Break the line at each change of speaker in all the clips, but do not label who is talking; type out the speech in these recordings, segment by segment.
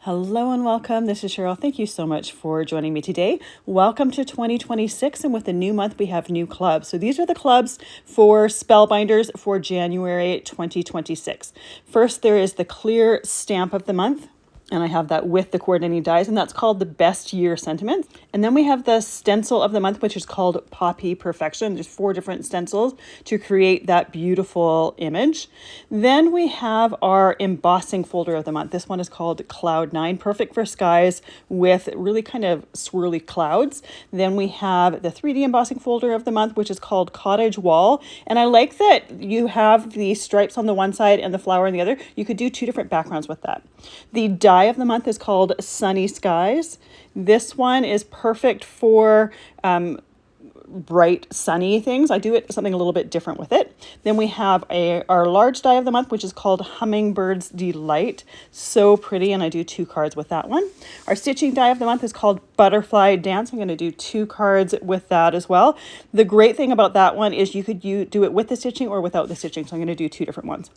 Hello and welcome. This is Cheryl. Thank you so much for joining me today. Welcome to 2026, and with the new month, we have new clubs. So these are the clubs for Spellbinders for January 2026. First, there is the clear stamp of the month, and I have that with the coordinating dies, and that's called the Best Year Sentiment. And then we have the stencil of the month, which is called Poppy Perfection. There's 4 different stencils to create that beautiful image. Then we have our embossing folder of the month. This one is called Cloud 9, perfect for skies with really kind of swirly clouds. Then we have the 3D embossing folder of the month, which is called Cottage Wall. And I like that you have the stripes on the one side and the flower on the other. You could do 2 different backgrounds with that. The die of the month is called Sunny Skies. This one is perfect for bright sunny things. I do it something a little bit different with it. Then we have our large die of the month, which is called Hummingbirds Delight. So pretty, and I do 2 cards with that one. Our stitching die of the month is called Butterfly Dance. I'm going to do 2 cards with that as well. The great thing about that one is you could do it with the stitching or without the stitching. So I'm going to do 2 different ones.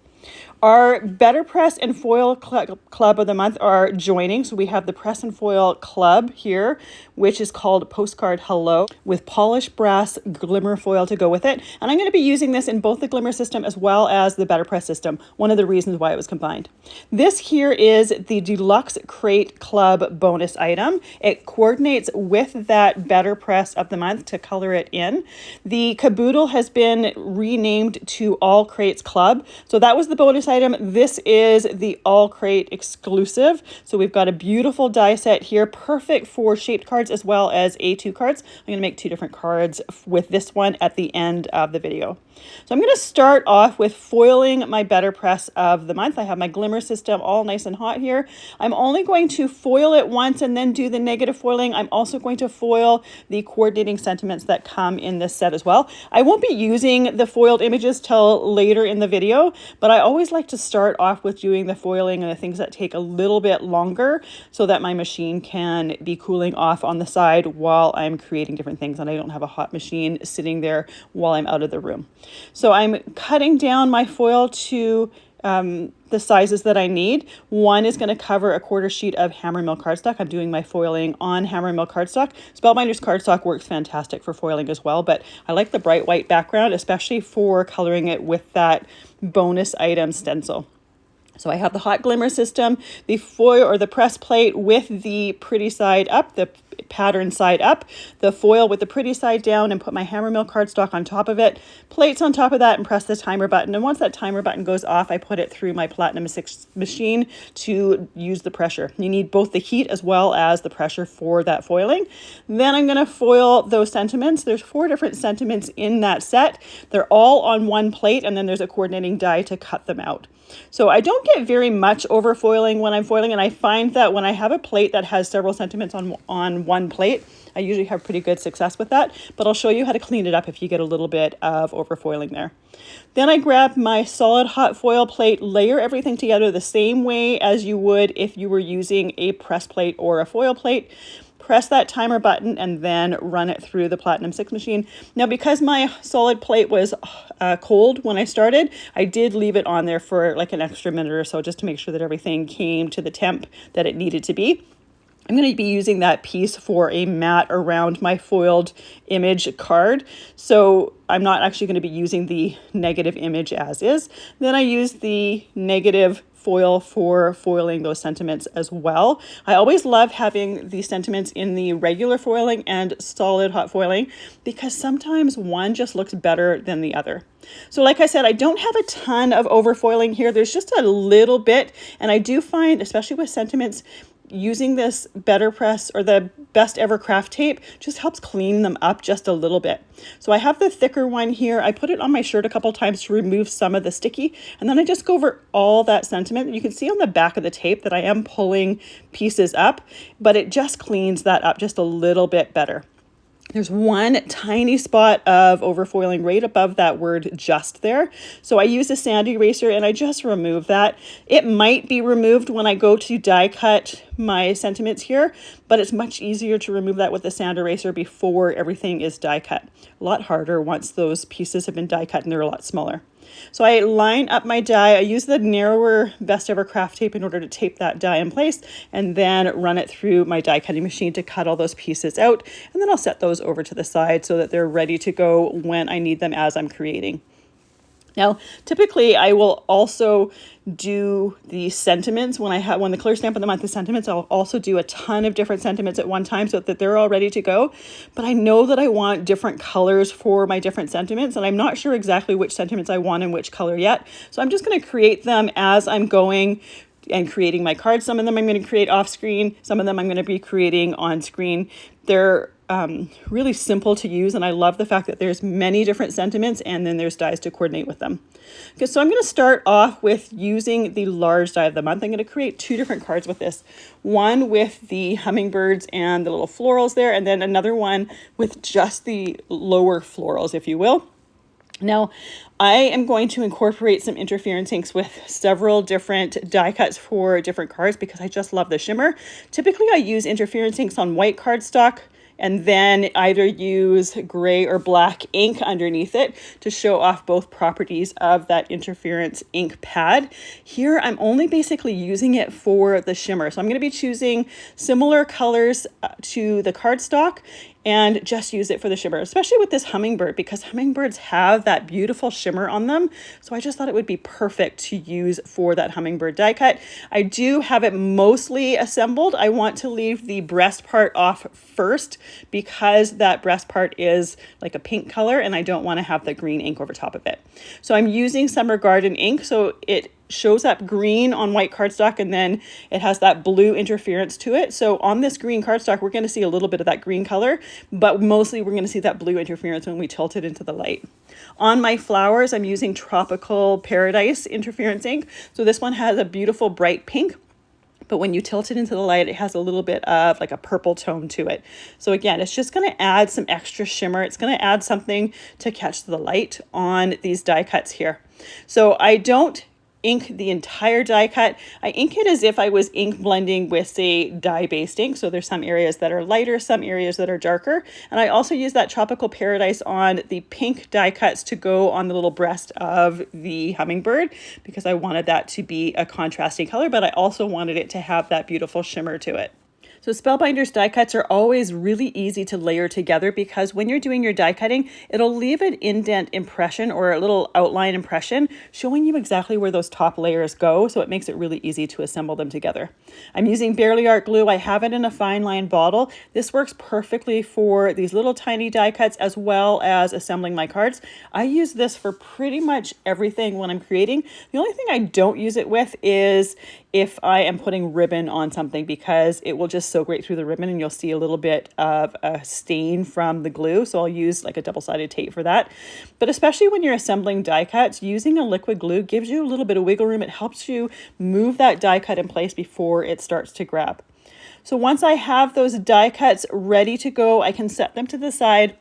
Our Better Press and Foil Club of the month are joining. So we have the Press and Foil Club here, which is called Postcard Hello, with polished brass glimmer foil to go with it. And I'm going to be using this in both the glimmer system as well as the Better Press system. One of the reasons why it was combined. This here is the Deluxe Crate Club bonus item. It coordinates with that Better Press of the month to color it in. The caboodle has been renamed to All Crates Club. So that was the bonus item. This is the All Crate exclusive. So we've got a beautiful die set here, perfect for shaped cards as well as A2 cards. I'm going to make 2 different cards with this one at the end of the video. So I'm going to start off with foiling my Better Press of the month. I have my glimmer system all nice and hot here. I'm only going to foil it once and then do the negative foiling. I'm also going to foil the coordinating sentiments that come in this set as well. I won't be using the foiled images till later in the video, but I always like to start off with doing the foiling and the things that take a little bit longer so that my machine can be cooling off on the side while I'm creating different things and I don't have a hot machine sitting there while I'm out of the room. So I'm cutting down my foil to the sizes that I need. One is going to cover a 1/4 sheet of hammer mill cardstock. I'm doing my foiling on hammer mill cardstock. Spellbinders cardstock works fantastic for foiling as well, but I like the bright white background, especially for coloring it with that bonus item stencil. So I have the hot glimmer system, the foil or the press plate with the pretty side up, the pattern side up, the foil with the pretty side down, and put my hammer mill cardstock on top of it, plates on top of that, and press the timer button. And once that timer button goes off, I put it through my Platinum 6 machine to use the pressure. You need both the heat as well as the pressure for that foiling. Then I'm going to foil those sentiments. There's 4 different sentiments in that set. They're all on one plate, and then there's a coordinating die to cut them out. So I don't get very much over foiling when I'm foiling, and I find that when I have a plate that has several sentiments on one plate, I usually have pretty good success with that, but I'll show you how to clean it up if you get a little bit of over foiling there. Then I grab my solid hot foil plate, layer everything together the same way as you would if you were using a press plate or a foil plate. Press that timer button and then run it through the Platinum 6 machine. Now, because my solid plate was cold when I started, I did leave it on there for like an extra minute or so just to make sure that everything came to the temp that it needed to be. I'm going to be using that piece for a mat around my foiled image card. So I'm not actually going to be using the negative image as is. Then I use the negative foil for foiling those sentiments as well. I always love having the sentiments in the regular foiling and solid hot foiling because sometimes one just looks better than the other. So like I said, I don't have a ton of over foiling here. There's just a little bit, and I do find, especially with sentiments, using this Better Press or the Best Ever Craft tape just helps clean them up just a little bit. So I have the thicker one here. I put it on my shirt a couple times to remove some of the sticky, and then I just go over all that sentiment. You can see on the back of the tape that I am pulling pieces up, but it just cleans that up just a little bit better. There's one tiny spot of overfoiling right above that word just there. So I use a sand eraser and I just remove that. It might be removed when I go to die cut my sentiments here, but it's much easier to remove that with the sand eraser before everything is die cut. A lot harder once those pieces have been die cut and they're a lot smaller. So I line up my die. I use the narrower Best Ever Craft tape in order to tape that die in place, and then run it through my die cutting machine to cut all those pieces out. And then I'll set those over to the side so that they're ready to go when I need them as I'm creating. Now, typically I will also do the sentiments when the color stamp of the month is sentiments. I'll also do a ton of different sentiments at one time so that they're all ready to go. But I know that I want different colors for my different sentiments, and I'm not sure exactly which sentiments I want in which color yet. So I'm just going to create them as I'm going and creating my cards. Some of them I'm going to create off screen. Some of them I'm going to be creating on screen. They're really simple to use, and I love the fact that there's many different sentiments and then there's dies to coordinate with them. Okay, so I'm going to start off with using the large die of the month. I'm going to create two different cards with this. One with the hummingbirds and the little florals there, and then another one with just the lower florals, if you will. Now, I am going to incorporate some interference inks with several different die cuts for different cards because I just love the shimmer. Typically, I use interference inks on white cardstock and then either use gray or black ink underneath it to show off both properties of that interference ink pad. Here, I'm only basically using it for the shimmer. So I'm going to be choosing similar colors to the cardstock and just use it for the shimmer, especially with this hummingbird because hummingbirds have that beautiful shimmer on them. So I just thought it would be perfect to use for that hummingbird die cut. I do have it mostly assembled. I want to leave the breast part off first because that breast part is like a pink color and I don't want to have the green ink over top of it. So I'm using Summer Garden ink, so it shows up green on white cardstock and then it has that blue interference to it. So on this green cardstock, we're going to see a little bit of that green color, but mostly we're going to see that blue interference when we tilt it into the light. On my flowers, I'm using Tropical Paradise interference ink. So this one has a beautiful bright pink, but when you tilt it into the light, it has a little bit of like a purple tone to it. So again, it's just going to add some extra shimmer. It's going to add something to catch the light on these die cuts here. So I don't ink the entire die cut. I ink it as if I was ink blending with, say, dye-based ink. So there's some areas that are lighter, some areas that are darker. And I also use that Tropical Paradise on the pink die cuts to go on the little breast of the hummingbird because I wanted that to be a contrasting color, but I also wanted it to have that beautiful shimmer to it. So Spellbinders die cuts are always really easy to layer together because when you're doing your die cutting, it'll leave an indent impression or a little outline impression showing you exactly where those top layers go. So it makes it really easy to assemble them together. I'm using Barely Art glue. I have it in a fine line bottle. This works perfectly for these little tiny die cuts as well as assembling my cards. I use this for pretty much everything when I'm creating. The only thing I don't use it with is if I am putting ribbon on something because it will just soak right through the ribbon and you'll see a little bit of a stain from the glue. So I'll use like a double-sided tape for that. But especially when you're assembling die cuts, using a liquid glue gives you a little bit of wiggle room. It helps you move that die cut in place before it starts to grab. So once I have those die cuts ready to go, I can set them to the side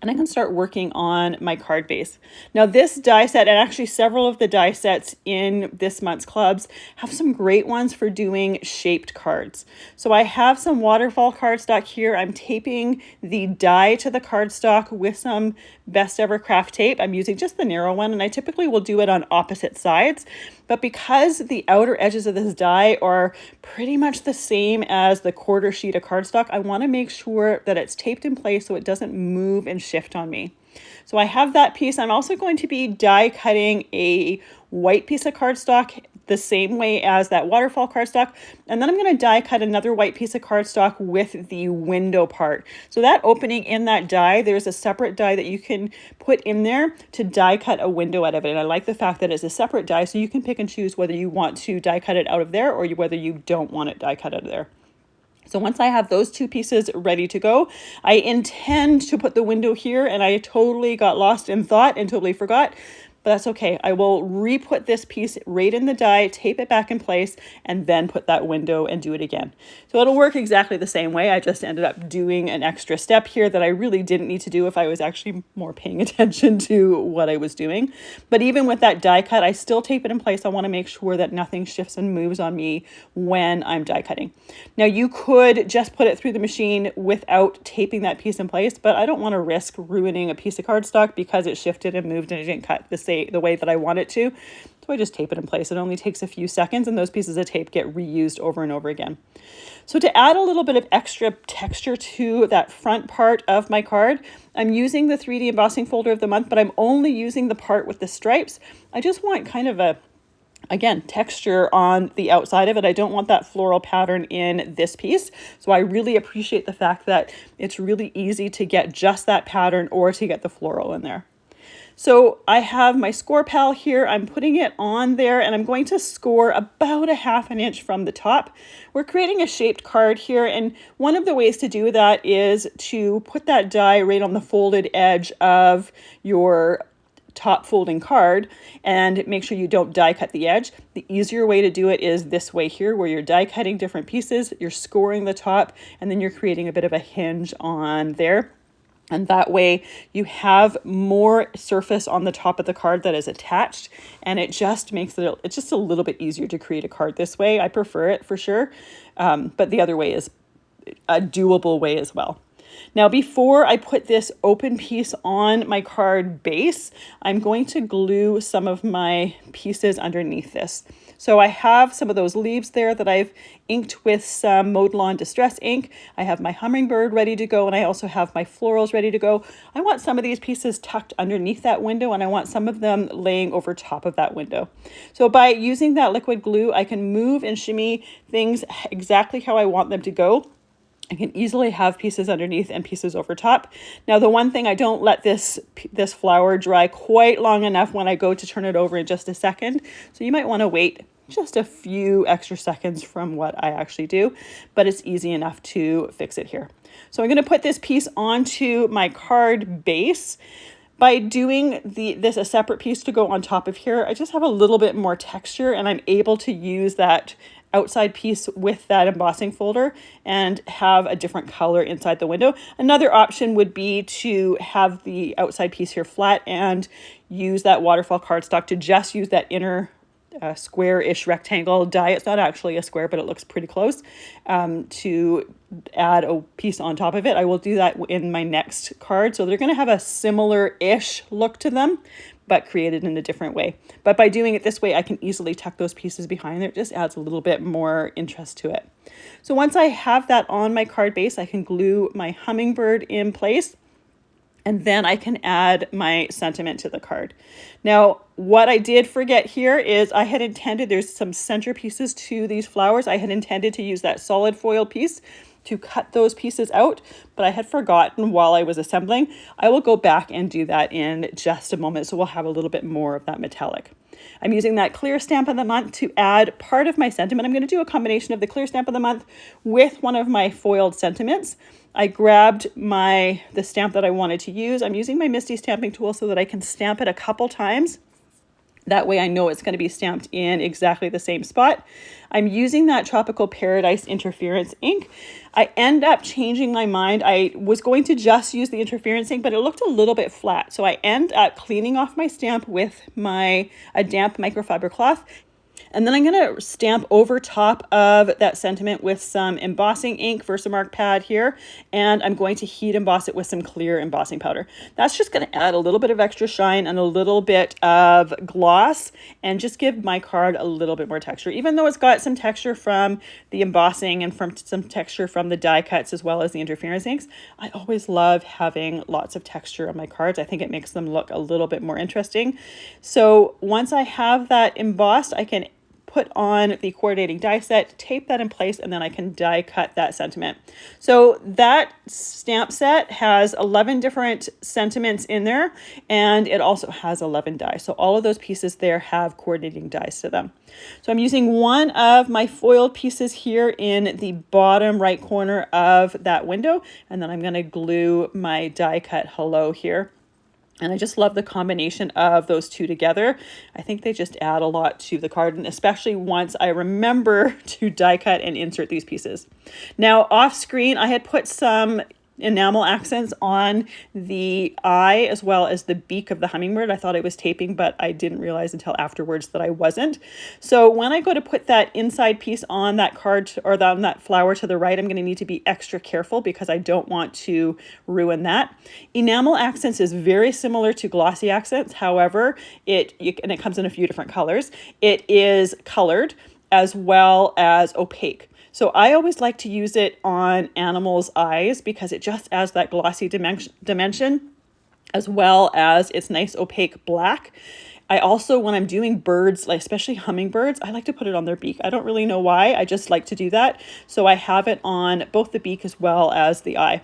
and I can start working on my card base. Now this die set, and actually several of the die sets in this month's clubs, have some great ones for doing shaped cards. So I have some waterfall cardstock here. I'm taping the die to the cardstock with some Best Ever Craft tape. I'm using just the narrow one, and I typically will do it on opposite sides. But because the outer edges of this die are pretty much the same as the quarter sheet of cardstock, I want to make sure that it's taped in place so it doesn't move and shift on me. So I have that piece. I'm also going to be die cutting a white piece of cardstock the same way as that waterfall cardstock. And then I'm going to die cut another white piece of cardstock with the window part. So that opening in that die, there's a separate die that you can put in there to die cut a window out of it. And I like the fact that it's a separate die, so you can pick and choose whether you want to die cut it out of there or whether you don't want it die cut out of there. So once I have those two pieces ready to go, I intend to put the window here, and I totally got lost in thought and totally forgot. But that's okay. I will re-put this piece right in the die, tape it back in place, and then put that window and do it again. So it'll work exactly the same way. I just ended up doing an extra step here that I really didn't need to do if I was actually more paying attention to what I was doing. But even with that die cut, I still tape it in place. I want to make sure that nothing shifts and moves on me when I'm die cutting. Now you could just put it through the machine without taping that piece in place, but I don't want to risk ruining a piece of cardstock because it shifted and moved and it didn't cut the same the way that I want it to. So I just tape it in place. It only takes a few seconds, and those pieces of tape get reused over and over again. So to add a little bit of extra texture to that front part of my card, I'm using the 3D embossing folder of the month, but I'm only using the part with the stripes. I just want kind of a, again, texture on the outside of it. I don't want that floral pattern in this piece. So I really appreciate the fact that it's really easy to get just that pattern or to get the floral in there. So I have my score pal here. I'm putting it on there and I'm going to score about 1/2 inch from the top. We're creating a shaped card here, and one of the ways to do that is to put that die right on the folded edge of your top folding card and make sure you don't die cut the edge. The easier way to do it is this way here, where you're die cutting different pieces, you're scoring the top, and then you're creating a bit of a hinge on there. And that way you have more surface on the top of the card that is attached, and it just makes it's just a little bit easier to create a card this way. I prefer it for sure, but the other way is a doable way as well. Now, before I put this open piece on my card base, I'm going to glue some of my pieces underneath this. So I have some of those leaves there that I've inked with some Modelon Distress ink. I have my Hummingbird ready to go, and I also have my florals ready to go. I want some of these pieces tucked underneath that window, and I want some of them laying over top of that window. So by using that liquid glue, I can move and shimmy things exactly how I want them to go. I can easily have pieces underneath and pieces over top. Now, the one thing, I don't let this flower dry quite long enough when I go to turn it over in just a second. So you might want to wait just a few extra seconds from what I actually do, but it's easy enough to fix it here. So I'm going to put this piece onto my card base. By doing this a separate piece to go on top of here, I just have a little bit more texture, and I'm able to use that outside piece with that embossing folder and have a different color inside the window. Another option would be to have the outside piece here flat and use that waterfall cardstock to just use that inner square-ish rectangle die. It's not actually a square, but it looks pretty close, to add a piece on top of it. I will do that in my next card. So they're going to have a similar-ish look to them, but created in a different way. But by doing it this way, I can easily tuck those pieces behind there. It just adds a little bit more interest to it. So once I have that on my card base, I can glue my Hummingbird in place, and then I can add my sentiment to the card. Now, what I did forget here is I had intended, there's some center pieces to these flowers. I had intended to use that solid foil piece to cut those pieces out, but I had forgotten while I was assembling. I will go back and do that in just a moment, so we'll have a little bit more of that metallic. I'm using that clear stamp of the month to add part of my sentiment. I'm going to do a combination of the clear stamp of the month with one of my foiled sentiments. I grabbed the stamp that I wanted to use. I'm using my Misty stamping tool so that I can stamp it a couple times. That way I know it's going to be stamped in exactly the same spot. I'm using that Tropical Paradise Interference ink. I end up changing my mind. I was going to just use the interference ink, but it looked a little bit flat. So I end up cleaning off my stamp with a damp microfiber cloth. And then I'm going to stamp over top of that sentiment with some embossing ink, Versamark pad here, and I'm going to heat emboss it with some clear embossing powder. That's just going to add a little bit of extra shine and a little bit of gloss and just give my card a little bit more texture. Even though it's got some texture from the embossing and from some texture from the die cuts as well as the interference inks, I always love having lots of texture on my cards. I think it makes them look a little bit more interesting. So once I have that embossed, I can put on the coordinating die set, tape that in place, and then I can die cut that sentiment. So that stamp set has 11 different sentiments in there, and it also has 11 dies. So all of those pieces there have coordinating dies to them. So I'm using one of my foiled pieces here in the bottom right corner of that window, and then I'm going to glue my die cut hello here. And I just love the combination of those two together. I think they just add a lot to the card, and especially once I remember to die cut and insert these pieces. Now off screen, I had put some enamel accents on the eye as well as the beak of the hummingbird. I thought I was taping, but I didn't realize until afterwards that I wasn't. So when I go to put that inside piece on that card or on that flower to the right, I'm going to need to be extra careful because I don't want to ruin that. Enamel accents is very similar to glossy accents. However, and it comes in a few different colors. It is colored as well as opaque. So I always like to use it on animals' eyes because it just adds that glossy dimension as well as it's nice opaque black. I also, when I'm doing birds, like especially hummingbirds, I like to put it on their beak. I don't really know why, I just like to do that. So I have it on both the beak as well as the eye.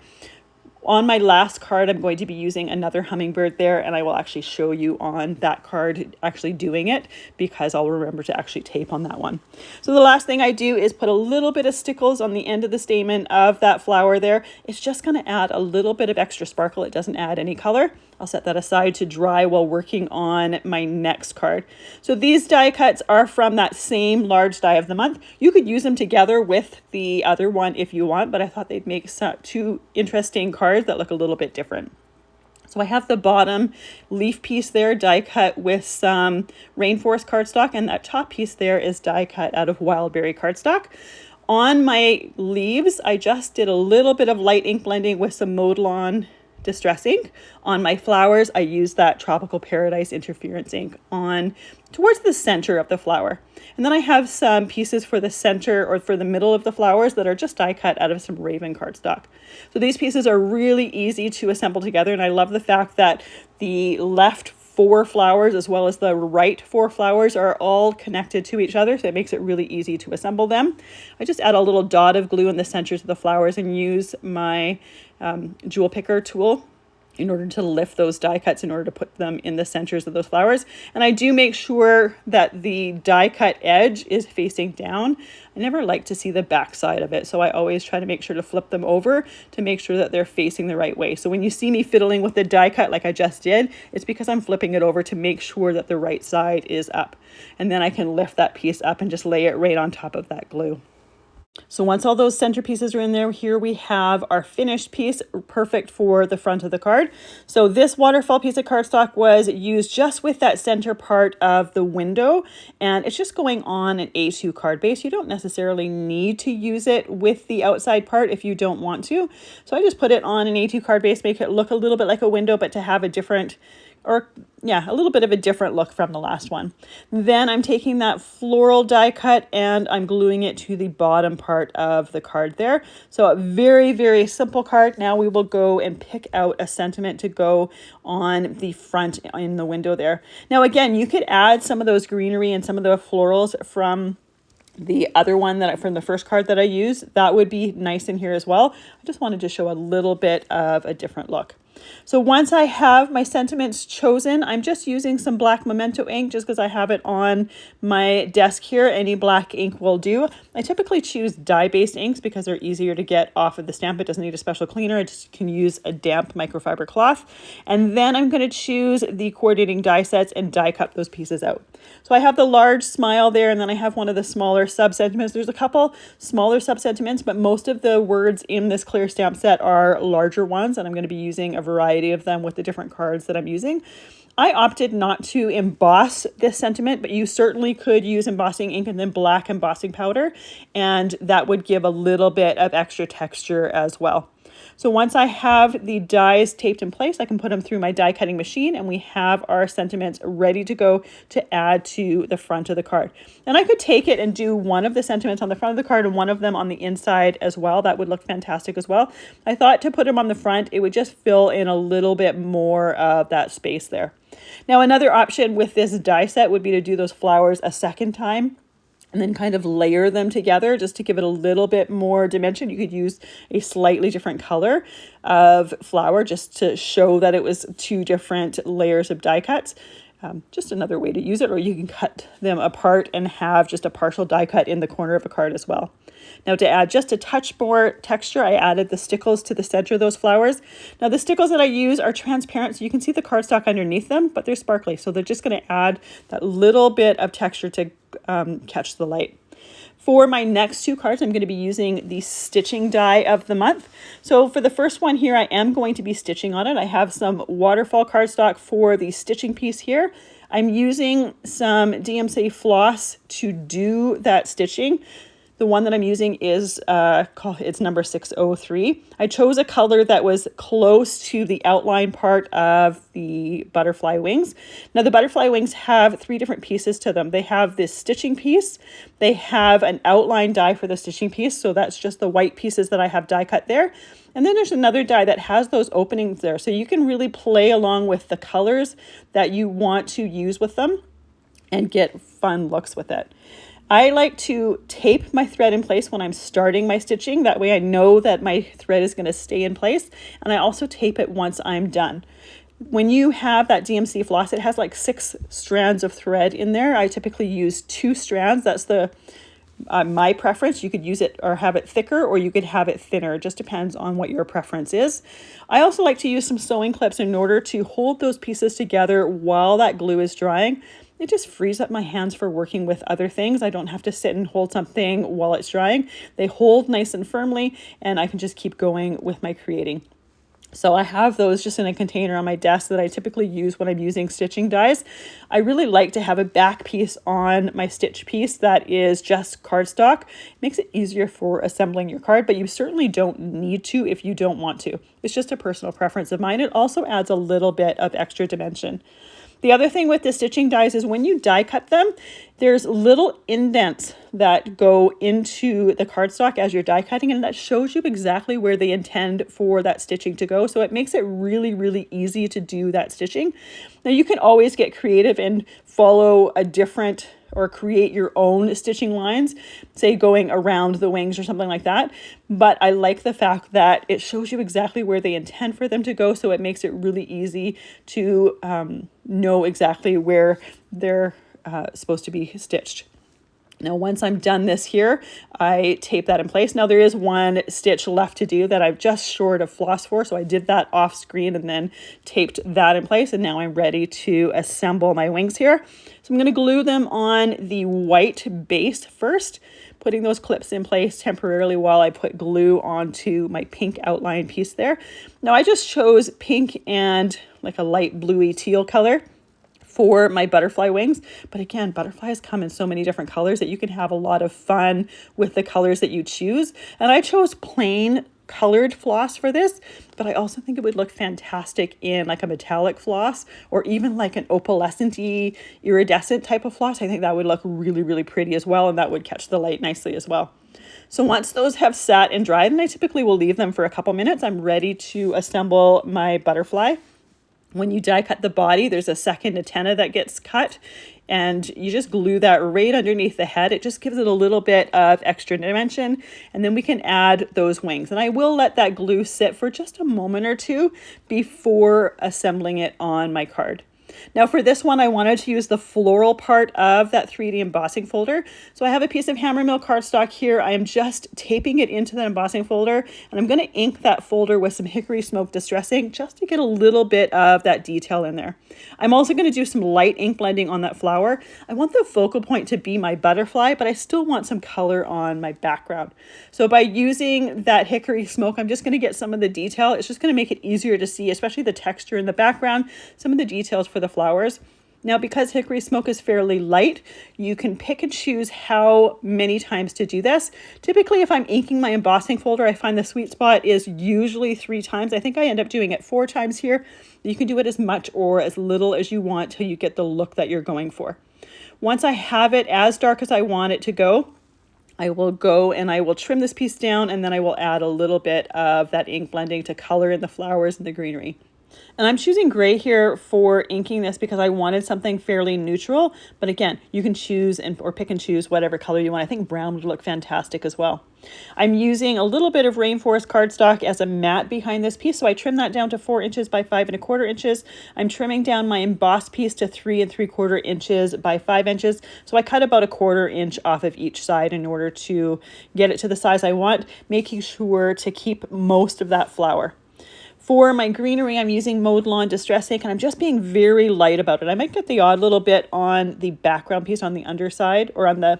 On my last card, I'm going to be using another hummingbird there, and I will actually show you on that card actually doing it because I'll remember to actually tape on that one. So the last thing I do is put a little bit of stickles on the end of the stamen of that flower there. It's just going to add a little bit of extra sparkle. It doesn't add any color. I'll set that aside to dry while working on my next card. So these die cuts are from that same large die of the month. You could use them together with the other one if you want, but I thought they'd make two interesting cards that look a little bit different. So I have the bottom leaf piece there die cut with some rainforest cardstock, and that top piece there is die cut out of wildberry cardstock. On my leaves, I just did a little bit of light ink blending with some Modelon Distress ink. On my flowers, I used that Tropical Paradise Interference ink on towards the center of the flower. And then I have some pieces for the center or for the middle of the flowers that are just die cut out of some Raven cardstock. So these pieces are really easy to assemble together, and I love the fact that the left 4 flowers as well as the right 4 flowers are all connected to each other, so it makes it really easy to assemble them. I just add a little dot of glue in the centers of the flowers and use my jewel picker tool in order to lift those die cuts in order to put them in the centers of those flowers. And I do make sure that the die cut edge is facing down. I never like to see the back side of it, so I always try to make sure to flip them over to make sure that they're facing the right way. So when you see me fiddling with the die cut like I just did, it's because I'm flipping it over to make sure that the right side is up. And then I can lift that piece up and just lay it right on top of that glue. So once all those center pieces are in there, here we have our finished piece, perfect for the front of the card. So this waterfall piece of cardstock was used just with that center part of the window, and it's just going on an A2 card base. You don't necessarily need to use it with the outside part if you don't want to. So I just put it on an A2 card base, make it look a little bit like a window, but to have a different a little bit of a different look from the last one. Then I'm taking that floral die cut and I'm gluing it to the bottom part of the card there. So a very, very simple card. Now we will go and pick out a sentiment to go on the front in the window there. Now again, you could add some of those greenery and some of the florals from the other one from the first card that I used. That would be nice in here as well. I just wanted to show a little bit of a different look. So once I have my sentiments chosen, I'm just using some black Memento ink just because I have it on my desk here. Any black ink will do. I typically choose dye-based inks because they're easier to get off of the stamp. It doesn't need a special cleaner. I just can use a damp microfiber cloth. And then I'm going to choose the coordinating die sets and die cut those pieces out. So I have the large smile there, and then I have one of the smaller sub-sentiments. There's a couple smaller sub-sentiments, but most of the words in this clear stamp set are larger ones, and I'm going to be using a variety of them with the different cards that I'm using. I opted not to emboss this sentiment, but you certainly could use embossing ink and then black embossing powder, and that would give a little bit of extra texture as well. So once I have the dies taped in place, I can put them through my die cutting machine, and we have our sentiments ready to go to add to the front of the card. And I could take it and do one of the sentiments on the front of the card and one of them on the inside as well. That would look fantastic as well. I thought to put them on the front, it would just fill in a little bit more of that space there. Now, another option with this die set would be to do those flowers a second time and then kind of layer them together just to give it a little bit more dimension. You could use a slightly different color of flower just to show that it was 2 different layers of die cuts. Just another way to use it, or you can cut them apart and have just a partial die cut in the corner of a card as well. Now, to add just a touch more texture, I added the stickles to the center of those flowers. Now, the stickles that I use are transparent, so you can see the cardstock underneath them, but they're sparkly, so they're just going to add that little bit of texture to catch the light. For my next two cards, I'm going to be using the stitching die of the month. So for the first one here, I am going to be stitching on it. I have some waterfall cardstock for the stitching piece here. I'm using some DMC floss to do that stitching. The one that I'm using is, it's number 603. I chose a color that was close to the outline part of the butterfly wings. Now the butterfly wings have three different pieces to them. They have this stitching piece. They have an outline die for the stitching piece. So that's just the white pieces that I have die cut there. And then there's another die that has those openings there. So you can really play along with the colors that you want to use with them and get fun looks with it. I like to tape my thread in place when I'm starting my stitching. That way I know that my thread is going to stay in place. And I also tape it once I'm done. When you have that DMC floss, it has like 6 strands of thread in there. I typically use 2 strands. That's the my preference. You could use it or have it thicker, or you could have it thinner. It just depends on what your preference is. I also like to use some sewing clips in order to hold those pieces together while that glue is drying. It just frees up my hands for working with other things. I don't have to sit and hold something while it's drying. They hold nice and firmly, and I can just keep going with my creating. So I have those just in a container on my desk that I typically use when I'm using stitching dies. I really like to have a back piece on my stitch piece that is just cardstock. It makes it easier for assembling your card, but you certainly don't need to if you don't want to. It's just a personal preference of mine. It also adds a little bit of extra dimension. The other thing with the stitching dies is when you die cut them, there's little indents that go into the cardstock as you're die cutting, and that shows you exactly where they intend for that stitching to go. So it makes it really, really easy to do that stitching. Now you can always get creative and follow a different or create your own stitching lines, say going around the wings or something like that. But I like the fact that it shows you exactly where they intend for them to go. So it makes it really easy to know exactly where they're supposed to be stitched. Now, once I'm done this here, I tape that in place. Now there is one stitch left to do that I've just short of floss for. So I did that off screen and then taped that in place. And now I'm ready to assemble my wings here. So I'm going to glue them on the white base first, putting those clips in place temporarily while I put glue onto my pink outline piece there. Now I just chose pink and like a light bluey teal color for my butterfly wings. But again, butterflies come in so many different colors that you can have a lot of fun with the colors that you choose. And I chose plain colored floss for this, but I also think it would look fantastic in like a metallic floss or even like an opalescent-y iridescent type of floss. I think that would look really, really pretty as well, and that would catch the light nicely as well. So once those have sat and dried, and I typically will leave them for a couple minutes, I'm ready to assemble my butterfly. When you die cut the body, there's a second antenna that gets cut, and you just glue that right underneath the head. It just gives it a little bit of extra dimension, and then we can add those wings. And I will let that glue sit for just a moment or two before assembling it on my card. Now for this one, I wanted to use the floral part of that 3D embossing folder. So I have a piece of hammer mill cardstock here. I am just taping it into the embossing folder, and I'm going to ink that folder with some hickory smoke distressing just to get a little bit of that detail in there. I'm also going to do some light ink blending on that flower. I want the focal point to be my butterfly, but I still want some color on my background. So by using that hickory smoke, I'm just going to get some of the detail. It's just going to make it easier to see, especially the texture in the background, some of the details for the flowers. Now, because hickory smoke is fairly light, you can pick and choose how many times to do this. Typically, if I'm inking my embossing folder, I find the sweet spot is usually 3 times. I think I end up doing it 4 times here. You can do it as much or as little as you want till you get the look that you're going for. Once I have it as dark as I want it to go, I will go and I will trim this piece down, and then I will add a little bit of that ink blending to color in the flowers and the greenery. And I'm choosing gray here for inking this because I wanted something fairly neutral. But again, you can choose or pick and choose whatever color you want. I think brown would look fantastic as well. I'm using a little bit of rainforest cardstock as a mat behind this piece. So I trimmed that down to 4 inches by 5 1/4 inches. I'm trimming down my embossed piece to 3 3/4 inches by 5 inches. So I cut about 1/4 inch off of each side in order to get it to the size I want, making sure to keep most of that flower. For my greenery, I'm using Mowed Lawn Distress Ink, and I'm just being very light about it. I might get the odd little bit on the background piece on the underside or on the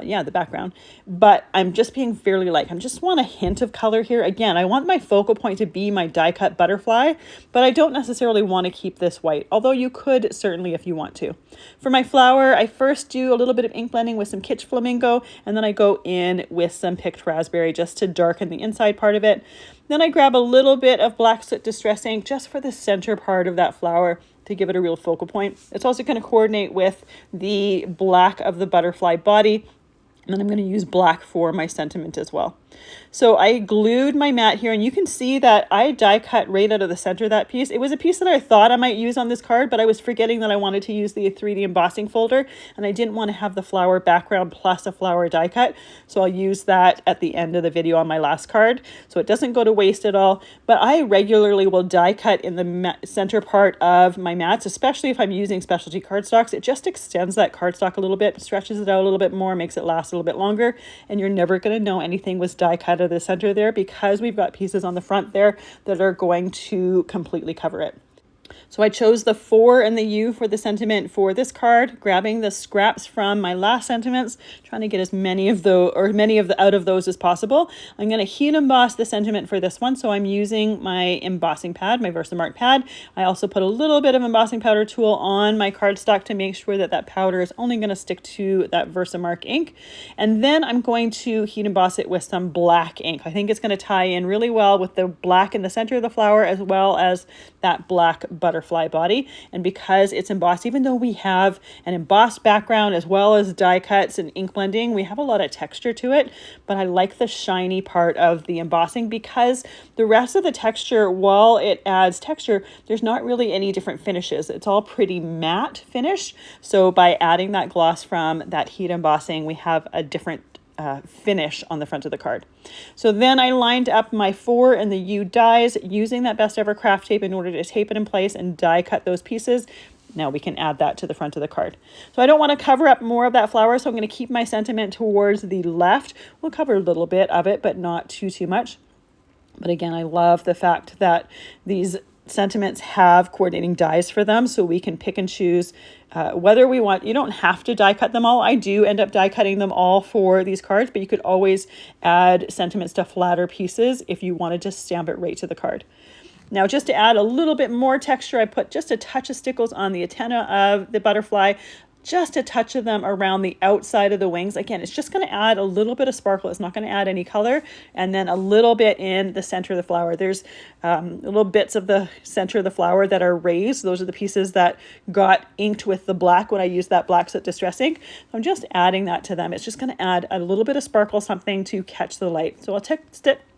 yeah, the background, but I'm just being fairly light. I just want a hint of color here. Again, I want my focal point to be my die cut butterfly, but I don't necessarily want to keep this white, although you could certainly if you want to. For my flower, I first do a little bit of ink blending with some Kitsch Flamingo, and then I go in with some picked raspberry just to darken the inside part of it. Then I grab a little bit of black soot distress ink just for the center part of that flower to give it a real focal point. It's also going to coordinate with the black of the butterfly body. And then I'm going to use black for my sentiment as well. So I glued my mat here, and you can see that I die cut right out of the center of that piece. It was a piece that I thought I might use on this card, but I was forgetting that I wanted to use the 3D embossing folder, and I didn't want to have the flower background plus a flower die cut. So I'll use that at the end of the video on my last card, so it doesn't go to waste at all. But I regularly will die cut in the center part of my mats, especially if I'm using specialty cardstocks. It just extends that cardstock a little bit, stretches it out a little bit more, makes it last a little bit longer, and you're never going to know anything was die cut of the center there because we've got pieces on the front there that are going to completely cover it. So I chose the 4 and the U for the sentiment for this card, grabbing the scraps from my last sentiments, trying to get as many of out of those as possible. I'm going to heat emboss the sentiment for this one, so I'm using my embossing pad, my Versamark pad. I also put a little bit of embossing powder tool on my cardstock to make sure that that powder is only going to stick to that Versamark ink. And then I'm going to heat emboss it with some black ink. I think it's going to tie in really well with the black in the center of the flower as well as that black butterfly body. And because it's embossed, even though we have an embossed background as well as die cuts and ink blending, we have a lot of texture to it, but I like the shiny part of the embossing because the rest of the texture, while it adds texture, there's not really any different finishes. It's all pretty matte finish. So by adding that gloss from that heat embossing, we have a different finish on the front of the card. So then I lined up my 4 and the U dies using that Best Ever craft tape in order to tape it in place and die cut those pieces. Now we can add that to the front of the card. So I don't want to cover up more of that flower, so I'm going to keep my sentiment towards the left. We'll cover a little bit of it, but not too much. But again, I love the fact that these sentiments have coordinating dies for them, so we can pick and choose whether we want. You don't have to die cut them all. I do end up die cutting them all for these cards, but you could always add sentiments to flatter pieces if you wanted to stamp it right to the card. Now, just to add a little bit more texture, I put just a touch of stickles on the antenna of the butterfly, just a touch of them around the outside of the wings. Again, it's just going to add a little bit of sparkle. It's not going to add any color. And then a little bit in the center of the flower. There's little bits of the center of the flower that are raised. Those are the pieces that got inked with the black when I used that black soot distress ink. So I'm just adding that to them. It's just going to add a little bit of sparkle, something to catch the light. So I'll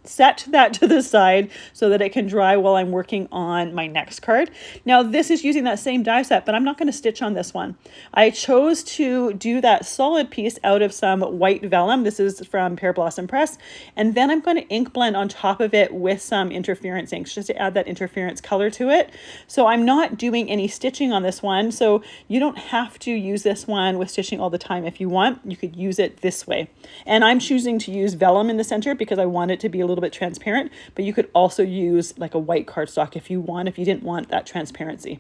set that to the side so that it can dry while I'm working on my next card. Now this is using that same die set, but I'm not going to stitch on this one. I chose to do that solid piece out of some white vellum. This is from Pear Blossom Press. And then I'm going to ink blend on top of it with some interference inks just to add that interference color to it. So I'm not doing any stitching on this one. So you don't have to use this one with stitching all the time. If you want, you could use it this way. And I'm choosing to use vellum in the center because I want it to be a little bit transparent, but you could also use like a white cardstock if you didn't want that transparency.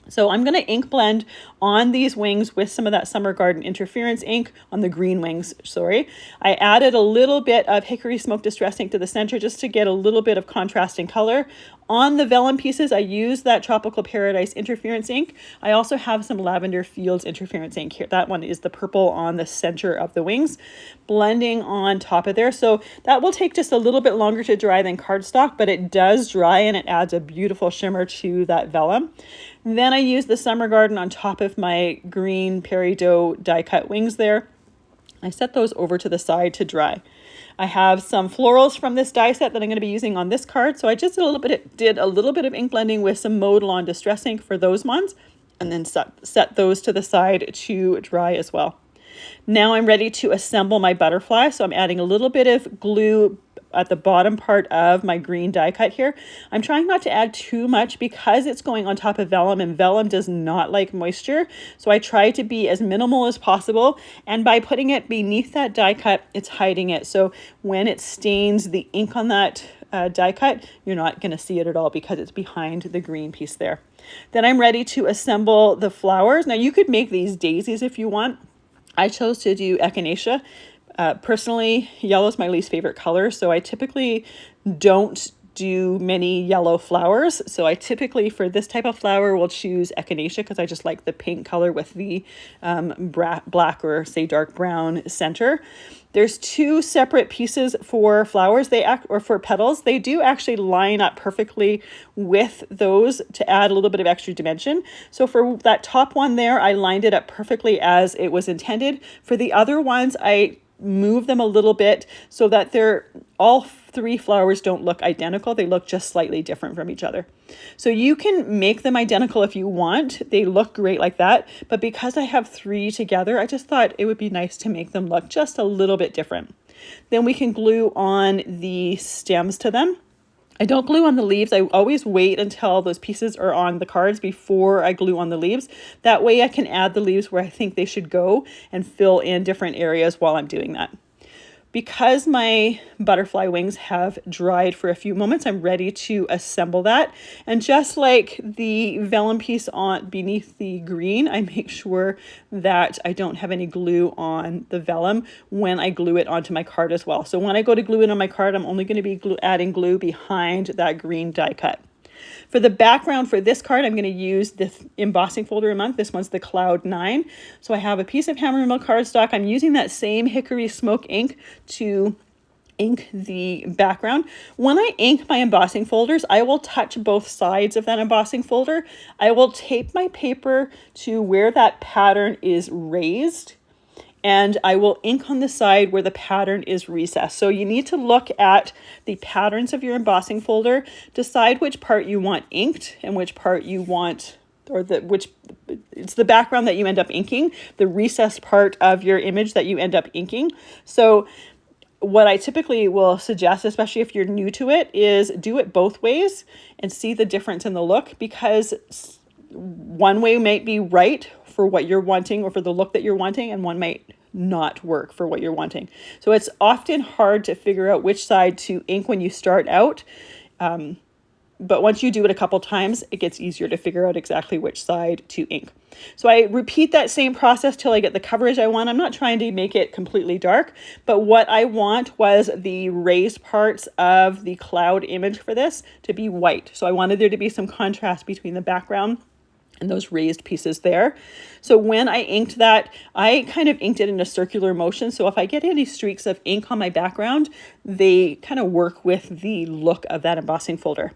So I'm going to ink blend on these wings with some of that Summer Garden interference ink on the green wings, sorry. I added a little bit of Hickory Smoke Distress ink to the center just to get a little bit of contrasting color. On the vellum pieces, I used that Tropical Paradise interference ink. I also have some Lavender Fields interference ink here. That one is the purple on the center of the wings, blending on top of there. So that will take just a little bit longer to dry than cardstock, but it does dry and it adds a beautiful shimmer to that vellum. And then I use the Summer Garden on top of my green peridot die cut wings there. I set those over to the side to dry. I have some florals from this die set that I'm going to be using on this card. So I just did a little bit of ink blending with some Mode Lawn Distress ink for those ones, and then set those to the side to dry as well. Now I'm ready to assemble my butterfly. So I'm adding a little bit of glue at the bottom part of my green die cut here. I'm trying not to add too much because it's going on top of vellum, and vellum does not like moisture. So I try to be as minimal as possible. And by putting it beneath that die cut, it's hiding it. So when it stains the ink on that die cut, you're not going to see it at all because it's behind the green piece there. Then I'm ready to assemble the flowers. Now you could make these daisies if you want. I chose to do echinacea. Personally, yellow is my least favorite color, so I typically don't do many yellow flowers. So I typically, for this type of flower, will choose echinacea because I just like the pink color with the black or say dark brown center. There's two separate pieces for flowers, or for petals. They do actually line up perfectly with those to add a little bit of extra dimension. So for that top one there, I lined it up perfectly as it was intended. For the other ones, I move them a little bit so that all three flowers don't look identical. They look just slightly different from each other. So you can make them identical if you want. They look great like that. But because I have three together, I just thought it would be nice to make them look just a little bit different. Then we can glue on the stems to them. I don't glue on the leaves. I always wait until those pieces are on the cards before I glue on the leaves. That way I can add the leaves where I think they should go and fill in different areas while I'm doing that. Because my butterfly wings have dried for a few moments, I'm ready to assemble that. And just like the vellum piece on beneath the green, I make sure that I don't have any glue on the vellum when I glue it onto my card as well. So when I go to glue it on my card, I'm only going to be adding glue behind that green die cut. For the background for this card, I'm going to use the embossing folder a month. This one's the Cloud 9. So I have a piece of hammer mill cardstock. I'm using that same hickory smoke ink to ink the background. When I ink my embossing folders, I will touch both sides of that embossing folder. I will tape my paper to where that pattern is raised, and I will ink on the side where the pattern is recessed. So you need to look at the patterns of your embossing folder, decide which part you want inked and which part you want, it's the background that you end up inking, the recessed part of your image that you end up inking. So what I typically will suggest, especially if you're new to it, is do it both ways and see the difference in the look, because one way might be right for what you're wanting or for the look that you're wanting, and one might not work for what you're wanting. So it's often hard to figure out which side to ink when you start out. But once you do it a couple times, it gets easier to figure out exactly which side to ink. So I repeat that same process till I get the coverage I want. I'm not trying to make it completely dark, but what I want was the raised parts of the cloud image for this to be white. So I wanted there to be some contrast between the background and those raised pieces there. So when I inked that, I kind of inked it in a circular motion. So if I get any streaks of ink on my background, they kind of work with the look of that embossing folder.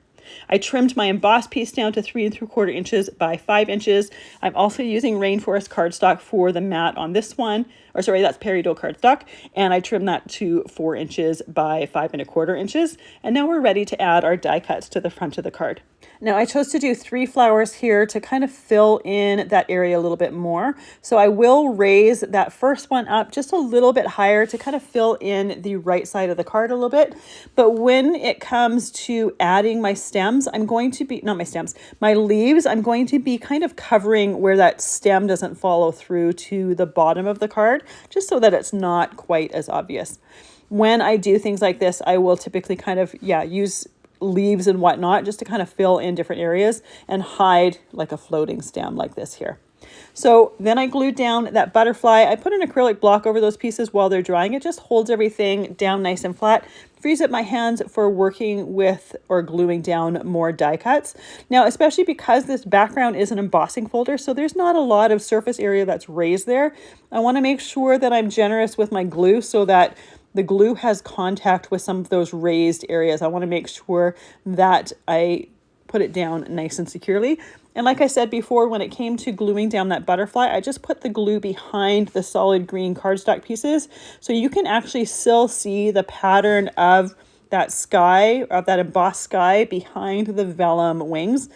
I trimmed my embossed piece down to 3 3/4 inches by 5 inches. I'm also using rainforest cardstock for the mat on this one, or sorry, that's peridot cardstock, and I trimmed that to 4 inches by 5 1/4 inches. And now we're ready to add our die cuts to the front of the card. Now I chose to do 3 flowers here to kind of fill in that area a little bit more. So I will raise that first one up just a little bit higher to kind of fill in the right side of the card a little bit. But when it comes to adding my stems, I'm going to be, not my stems, my leaves, I'm going to be kind of covering where that stem doesn't follow through to the bottom of the card, just so that it's not quite as obvious. When I do things like this, I will typically kind of, use leaves and whatnot just to kind of fill in different areas and hide like a floating stem like this here. So then I glued down that butterfly. I put an acrylic block over those pieces while they're drying. It just holds everything down nice and flat, frees up my hands for working with or gluing down more die cuts. Now, especially because this background is an embossing folder, so there's not a lot of surface area that's raised there. I want to make sure that I'm generous with my glue so that the glue has contact with some of those raised areas. I want to make sure that I put it down nice and securely. And like I said before, when it came to gluing down that butterfly, I just put the glue behind the solid green cardstock pieces. So you can actually still see the pattern of that sky, of that embossed sky behind the vellum wings.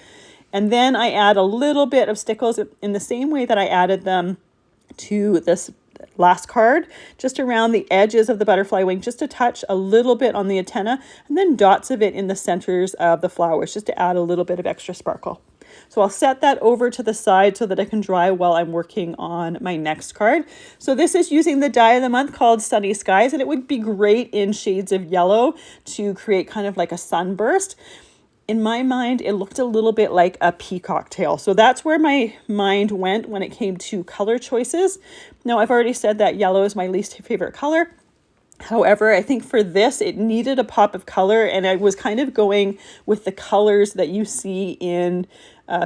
And then I add a little bit of stickles in the same way that I added them to this last card, just around the edges of the butterfly wing, just to touch a little bit on the antenna, and then dots of it in the centers of the flowers, just to add a little bit of extra sparkle. So I'll set that over to the side so that it can dry while I'm working on my next card. So this is using the die of the month called Sunny Skies, and it would be great in shades of yellow to create kind of like a sunburst. in my mind, it looked a little bit like a peacock tail. So that's where my mind went when it came to color choices. Now, I've already said that yellow is my least favorite color. However, I think for this, it needed a pop of color, and I was kind of going with the colors that you see in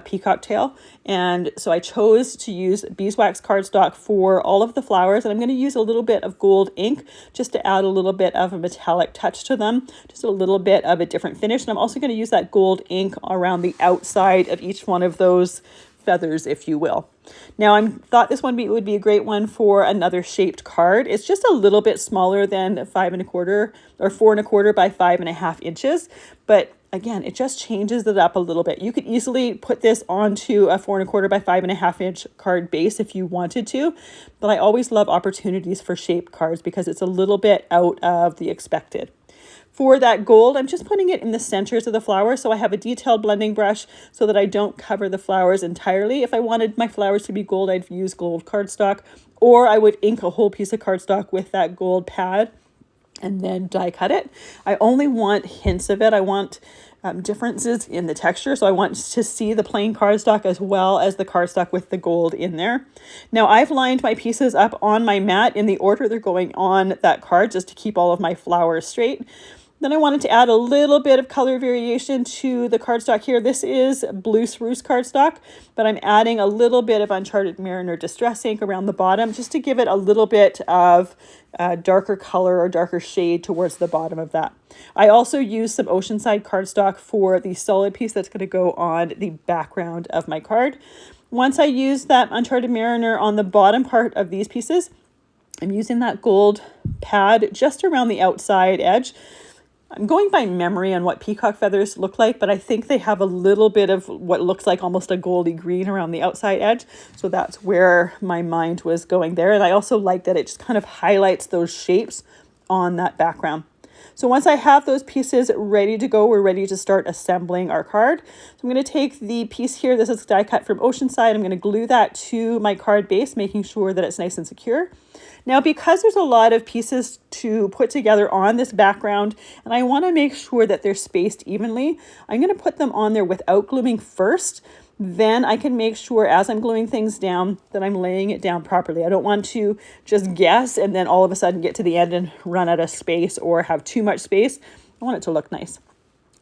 peacock tail. And so I chose to use beeswax cardstock for all of the flowers, and I'm going to use a little bit of gold ink just to add a little bit of a metallic touch to them, just a little bit of a different finish. And I'm also going to use that gold ink around the outside of each one of those feathers, if you will. Now, I thought this one would be a great one for another shaped card. It's just a little bit smaller than 5¼ or 4¼ by 5½ inches, but again, it just changes it up a little bit. You could easily put this onto a 4¼ by 5½ inch card base if you wanted to, but I always love opportunities for shaped cards because it's a little bit out of the expected. For that gold, I'm just putting it in the centers of the flower. So I have a detailed blending brush so that I don't cover the flowers entirely. If I wanted my flowers to be gold, I'd use gold cardstock, or I would ink a whole piece of cardstock with that gold pad and then die cut it. I only want hints of it. I want differences in the texture. So I want to see the plain cardstock as well as the cardstock with the gold in there. Now I've lined my pieces up on my mat in the order they're going on that card just to keep all of my flowers straight. Then I wanted to add a little bit of color variation to the cardstock here. This is Blue Spruce cardstock, but I'm adding a little bit of Uncharted Mariner Distress ink around the bottom just to give it a little bit of darker color or darker shade towards the bottom of that. I also use some Oceanside cardstock for the solid piece that's going to go on the background of my card. Once I use that Uncharted Mariner on the bottom part of these pieces, I'm using that gold pad just around the outside edge. I'm going by memory on what peacock feathers look like, but I think they have a little bit of what looks like almost a goldy green around the outside edge. So that's where my mind was going there. And I also like that it just kind of highlights those shapes on that background. So once I have those pieces ready to go, we're ready to start assembling our card. So I'm going to take the piece here. This is die cut from Oceanside. I'm going to glue that to my card base, making sure that it's nice and secure. Now, because there's a lot of pieces to put together on this background, and I want to make sure that they're spaced evenly, I'm going to put them on there without gluing first. Then I can make sure as I'm gluing things down that I'm laying it down properly. I don't want to just guess and then all of a sudden get to the end and run out of space or have too much space. I want it to look nice.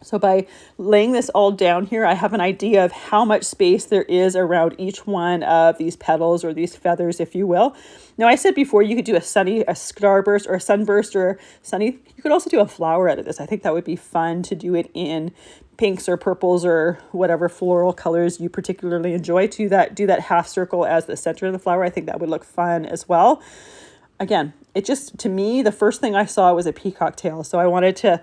So by laying this all down here, I have an idea of how much space there is around each one of these petals or these feathers, if you will. Now, I said before you could do a starburst or a sunburst or sunny. You could also do a flower out of this. I think that would be fun to do it in pinks or purples or whatever floral colors you particularly enjoy. Do that half circle as the center of the flower. I think that would look fun as well. Again, it just, to me, the first thing I saw was a peacock tail. So I wanted to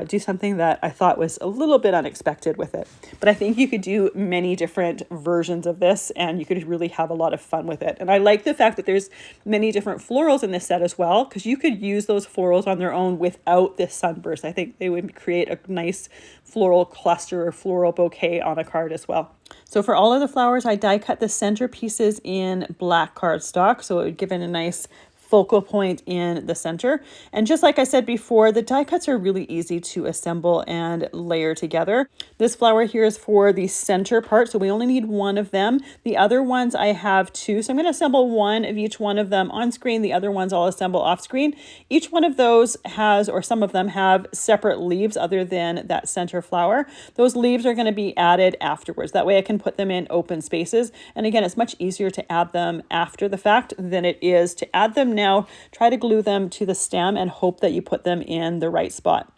do something that I thought was a little bit unexpected with it. But I think you could do many different versions of this and you could really have a lot of fun with it. And I like the fact that there's many different florals in this set as well, because you could use those florals on their own without this sunburst. I think they would create a nice floral cluster or floral bouquet on a card as well. So for all of the flowers, I die cut the center pieces in black cardstock, so it would give it a nice focal point in the center. And just like I said before, the die cuts are really easy to assemble and layer together. This flower here is for the center part, so we only need one of them. The other ones I have two, so I'm going to assemble one of each one of them on screen. The other ones I'll assemble off screen. Each one of those has, or some of them have, separate leaves other than that center flower. Those leaves are going to be added afterwards. That way I can put them in open spaces. And again, it's much easier to add them after the fact than it is to add them now. Try to glue them to the stem and hope that you put them in the right spot.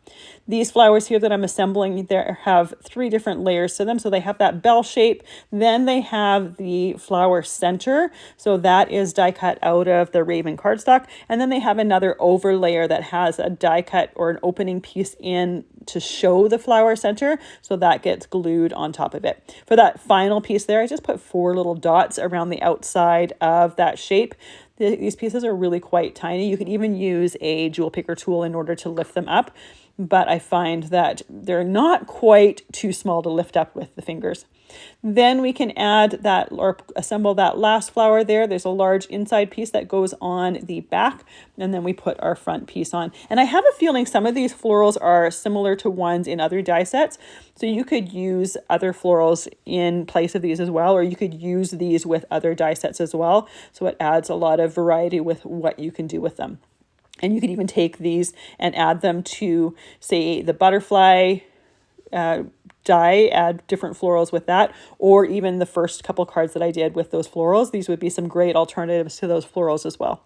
These flowers here that I'm assembling there have 3 different layers to them. So they have that bell shape, then they have the flower center. So that is die cut out of the Raven cardstock. And then they have another over layer that has a die cut or an opening piece in to show the flower center. So that gets glued on top of it. For that final piece there, I just put 4 little dots around the outside of that shape. These pieces are really quite tiny. You can even use a jewel picker tool in order to lift them up, but I find that they're not quite too small to lift up with the fingers. Then we can add that or assemble that last flower there. There's a large inside piece that goes on the back, and then we put our front piece on. And I have a feeling some of these florals are similar to ones in other die sets, so you could use other florals in place of these as well, or you could use these with other die sets as well. So it adds a lot of variety with what you can do with them. And you could even take these and add them to, say, the butterfly die, add different florals with that, or even the first couple cards that I did with those florals. These would be some great alternatives to those florals as well.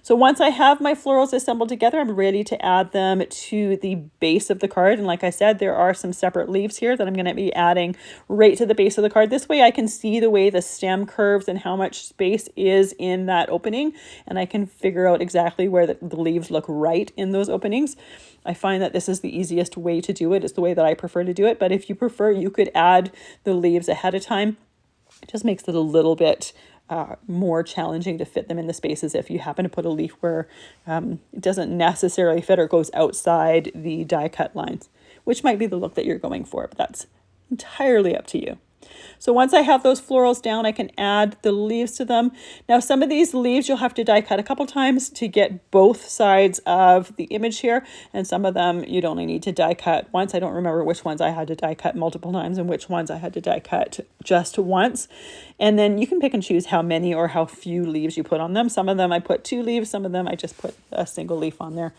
So once I have my florals assembled together, I'm ready to add them to the base of the card. And like I said, there are some separate leaves here that I'm going to be adding right to the base of the card. This way I can see the way the stem curves and how much space is in that opening. And I can figure out exactly where the leaves look right in those openings. I find that this is the easiest way to do it. It's the way that I prefer to do it. But if you prefer, you could add the leaves ahead of time. It just makes it a little bit more challenging to fit them in the spaces if you happen to put a leaf where it doesn't necessarily fit or goes outside the die cut lines, which might be the look that you're going for, but that's entirely up to you. So once I have those florals down, I can add the leaves to them. Now, some of these leaves you'll have to die cut a couple times to get both sides of the image here. And some of them you'd only need to die cut once. I don't remember which ones I had to die cut multiple times and which ones I had to die cut just once. And then you can pick and choose how many or how few leaves you put on them. Some of them I put 2 leaves. Some of them I just put a single leaf on there.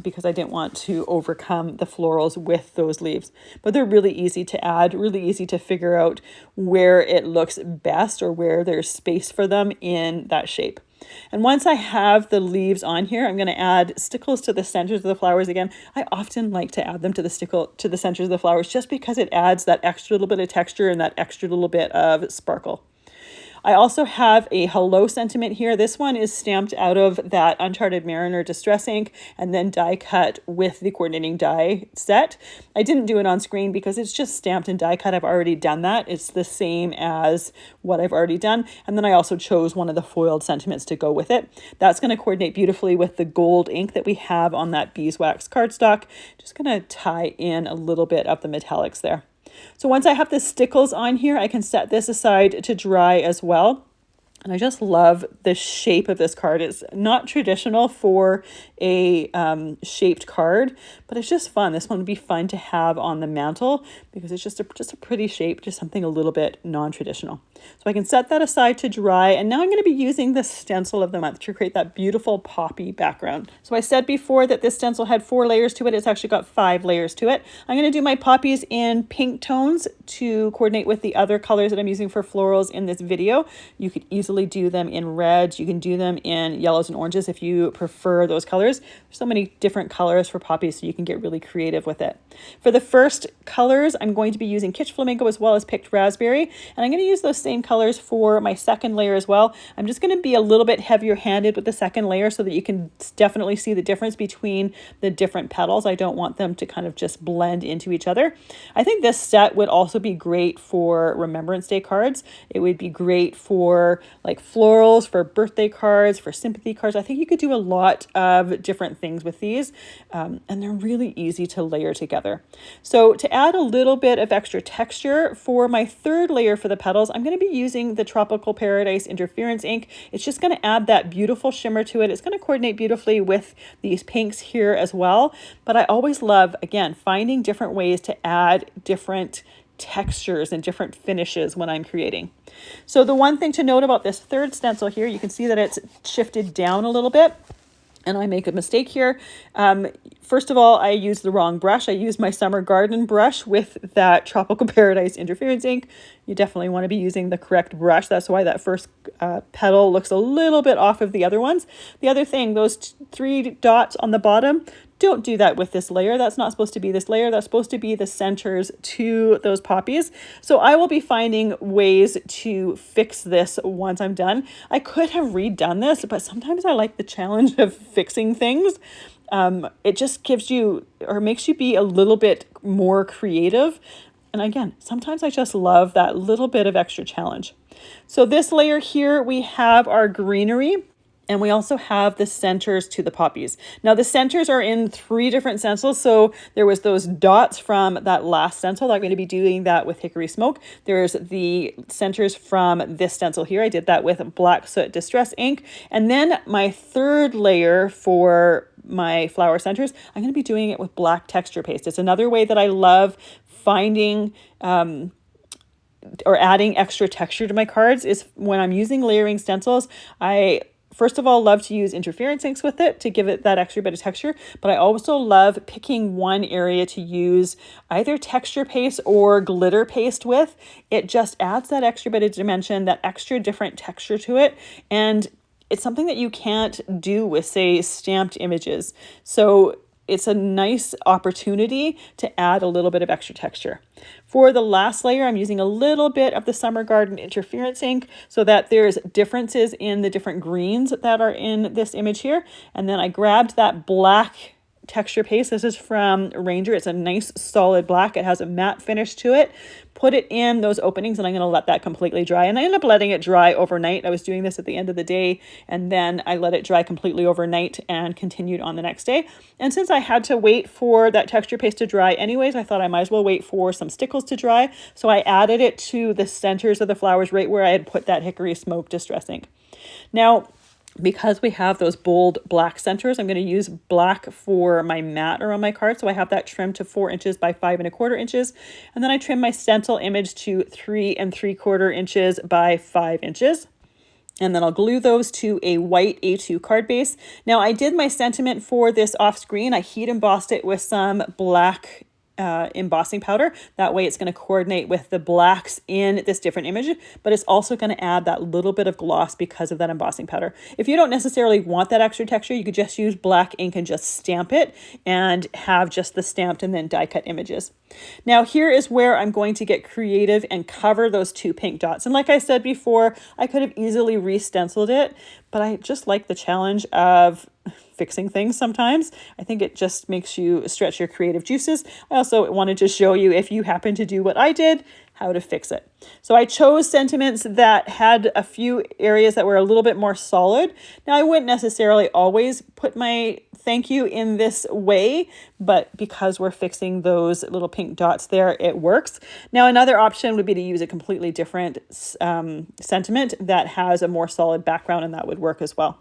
Because I didn't want to overcome the florals with those leaves. But they're really easy to add, really easy to figure out where it looks best or where there's space for them in that shape. And once I have the leaves on here, I'm going to add stickles to the centers of the flowers again. I often like to add them to the centers of the flowers just because it adds that extra little bit of texture and that extra little bit of sparkle. I also have a hello sentiment here. This one is stamped out of that Uncharted Mariner Distress ink and then die cut with the coordinating die set. I didn't do it on screen because it's just stamped and die cut. I've already done that. It's the same as what I've already done. And then I also chose one of the foiled sentiments to go with it. That's going to coordinate beautifully with the gold ink that we have on that beeswax cardstock. Just going to tie in a little bit of the metallics there. So once I have the stickles on here, I can set this aside to dry as well. And I just love the shape of this card. It's not traditional for a shaped card, but it's just fun. This one would be fun to have on the mantle because it's just a pretty shape, just something a little bit non-traditional. So I can set that aside to dry. And now I'm going to be using the stencil of the month to create that beautiful poppy background. So I said before that this stencil had 4 layers to it. It's actually got 5 layers to it. I'm going to do my poppies in pink tones to coordinate with the other colors that I'm using for florals in this video. You could easily do them in reds. You can do them in yellows and oranges if you prefer those colors. There's so many different colors for poppies, so you can get really creative with it. For the first colors, I'm going to be using Kitsch Flamingo as well as Picked Raspberry, and I'm going to use those same colors for my second layer as well. I'm just going to be a little bit heavier handed with the second layer so that you can definitely see the difference between the different petals. I don't want them to kind of just blend into each other. I think this set would also be great for Remembrance Day cards. It would be great for like florals, for birthday cards, for sympathy cards. I think you could do a lot of different things with these, and they're really easy to layer together. So to add a little bit of extra texture for my third layer for the petals, I'm going to be using the Tropical Paradise Interference ink. It's just going to add that beautiful shimmer to it. It's going to coordinate beautifully with these pinks here as well. But I always love, again, finding different ways to add different textures and different finishes when I'm creating. So the one thing to note about this third stencil here, you can see that it's shifted down a little bit. And I make a mistake here. First of all, I used the wrong brush. I used my Summer Garden brush with that Tropical Paradise Interference ink. You definitely want to be using the correct brush. That's why that first petal looks a little bit off of the other ones. The other thing, those 3 dots on the bottom, don't do that with this layer. That's not supposed to be this layer. That's supposed to be the centers to those poppies. So I will be finding ways to fix this once I'm done. I could have redone this, but sometimes I like the challenge of fixing things. It just gives you or makes you be a little bit more creative. And again, sometimes I just love that little bit of extra challenge. So this layer here, we have our greenery. And we also have the centers to the poppies. Now the centers are in 3 different stencils. So there was those dots from that last stencil. I'm going to be doing that with Hickory Smoke. There's the centers from this stencil here. I did that with Black Soot Distress ink. And then my 3rd layer for my flower centers, I'm going to be doing it with black texture paste. It's another way that I love finding or adding extra texture to my cards is when I'm using layering stencils. I first of all love to use interference inks with it to give it that extra bit of texture, but I also love picking one area to use either texture paste or glitter paste with. It just adds that extra bit of dimension, that extra different texture to it, and it's something that you can't do with, say, stamped images. So it's a nice opportunity to add a little bit of extra texture. For the last layer, I'm using a little bit of the Summer Garden interference ink so that there's differences in the different greens that are in this image here. And then I grabbed that black texture paste. This is from Ranger. It's a nice solid black. It has a matte finish to it. Put it in those openings and I'm going to let that completely dry. And I ended up letting it dry overnight. I was doing this at the end of the day and then I let it dry completely overnight and continued on the next day. And since I had to wait for that texture paste to dry anyways, I thought I might as well wait for some stickles to dry. So I added it to the centers of the flowers right where I had put that Hickory Smoke Distress ink. Now, because we have those bold black centers, I'm going to use black for my matte around my card. So I have that trimmed to 4 inches by 5 1/4 inches. And then I trim my stencil image to 3 3/4 inches by 5 inches. And then I'll glue those to a white A2 card base. Now I did my sentiment for this off screen. I heat embossed it with some black embossing powder. That way it's going to coordinate with the blacks in this different image, but it's also going to add that little bit of gloss because of that embossing powder. If you don't necessarily want that extra texture, you could just use black ink and just stamp it and have just the stamped and then die cut images. Now here is where I'm going to get creative and cover those 2 pink dots. And like I said before, I could have easily re-stenciled it, but I just like the challenge of fixing things sometimes. I think it just makes you stretch your creative juices. I also wanted to show you, if you happen to do what I did, how to fix it. So I chose sentiments that had a few areas that were a little bit more solid. Now I wouldn't necessarily always put my thank you in this way, but because we're fixing those little pink dots there, it works. Now another option would be to use a completely different sentiment that has a more solid background, and that would work as well.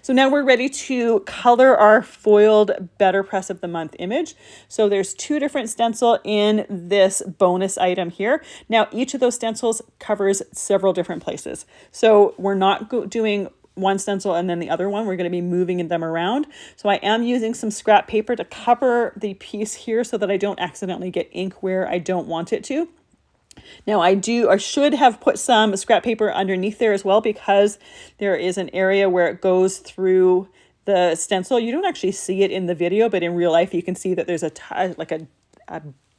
So now we're ready to color our foiled Better Press of the Month image. So there's 2 different stencil in this bonus item here. Now each of those stencils covers several different places. So we're not doing one stencil and then the other one. We're going to be moving them around. So I am using some scrap paper to cover the piece here so that I don't accidentally get ink where I don't want it to. Now I should have put some scrap paper underneath there as well, because there is an area where it goes through the stencil. You don't actually see it in the video, but in real life you can see that there's a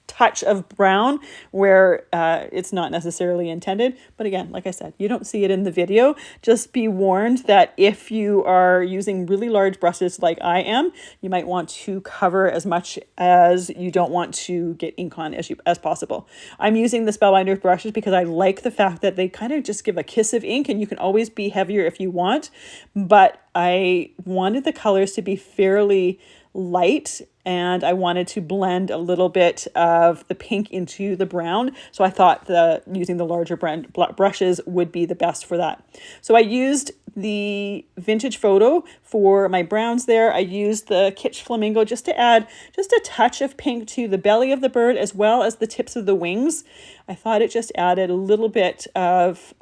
touch of brown where it's not necessarily intended. But again, like I said, you don't see it in the video. Just be warned that if you are using really large brushes like I am, you might want to cover as much as you don't want to get ink on as possible. I'm using the Spellbinders brushes because I like the fact that they kind of just give a kiss of ink, and you can always be heavier if you want, but I wanted the colors to be fairly light, and I wanted to blend a little bit of the pink into the brown. So I thought using the larger brushes would be the best for that. So I used the Vintage Photo for my browns there. I used the Kitsch Flamingo just to add just a touch of pink to the belly of the bird as well as the tips of the wings. I thought it just added a little bit of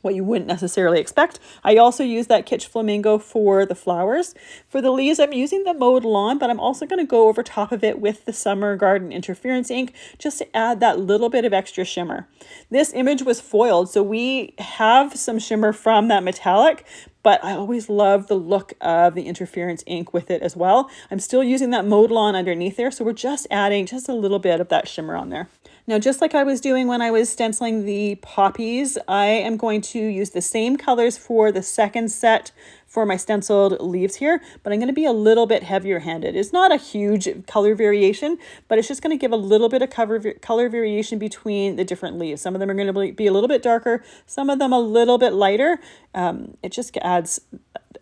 what you wouldn't necessarily expect. I also use that Kitsch Flamingo for the flowers. For the leaves, I'm using the Mowed Lawn, but I'm also going to go over top of it with the Summer Garden Interference ink just to add that little bit of extra shimmer. This image was foiled, so we have some shimmer from that metallic, but I always love the look of the interference ink with it as well. I'm still using that Mowed Lawn underneath there, so we're just adding just a little bit of that shimmer on there. Now, just like I was doing when I was stenciling the poppies, I am going to use the same colors for the second set for my stenciled leaves here, but I'm going to be a little bit heavier handed. It's not a huge color variation, but it's just going to give a little bit of color variation between the different leaves. Some of them are going to be a little bit darker, some of them a little bit lighter. It just adds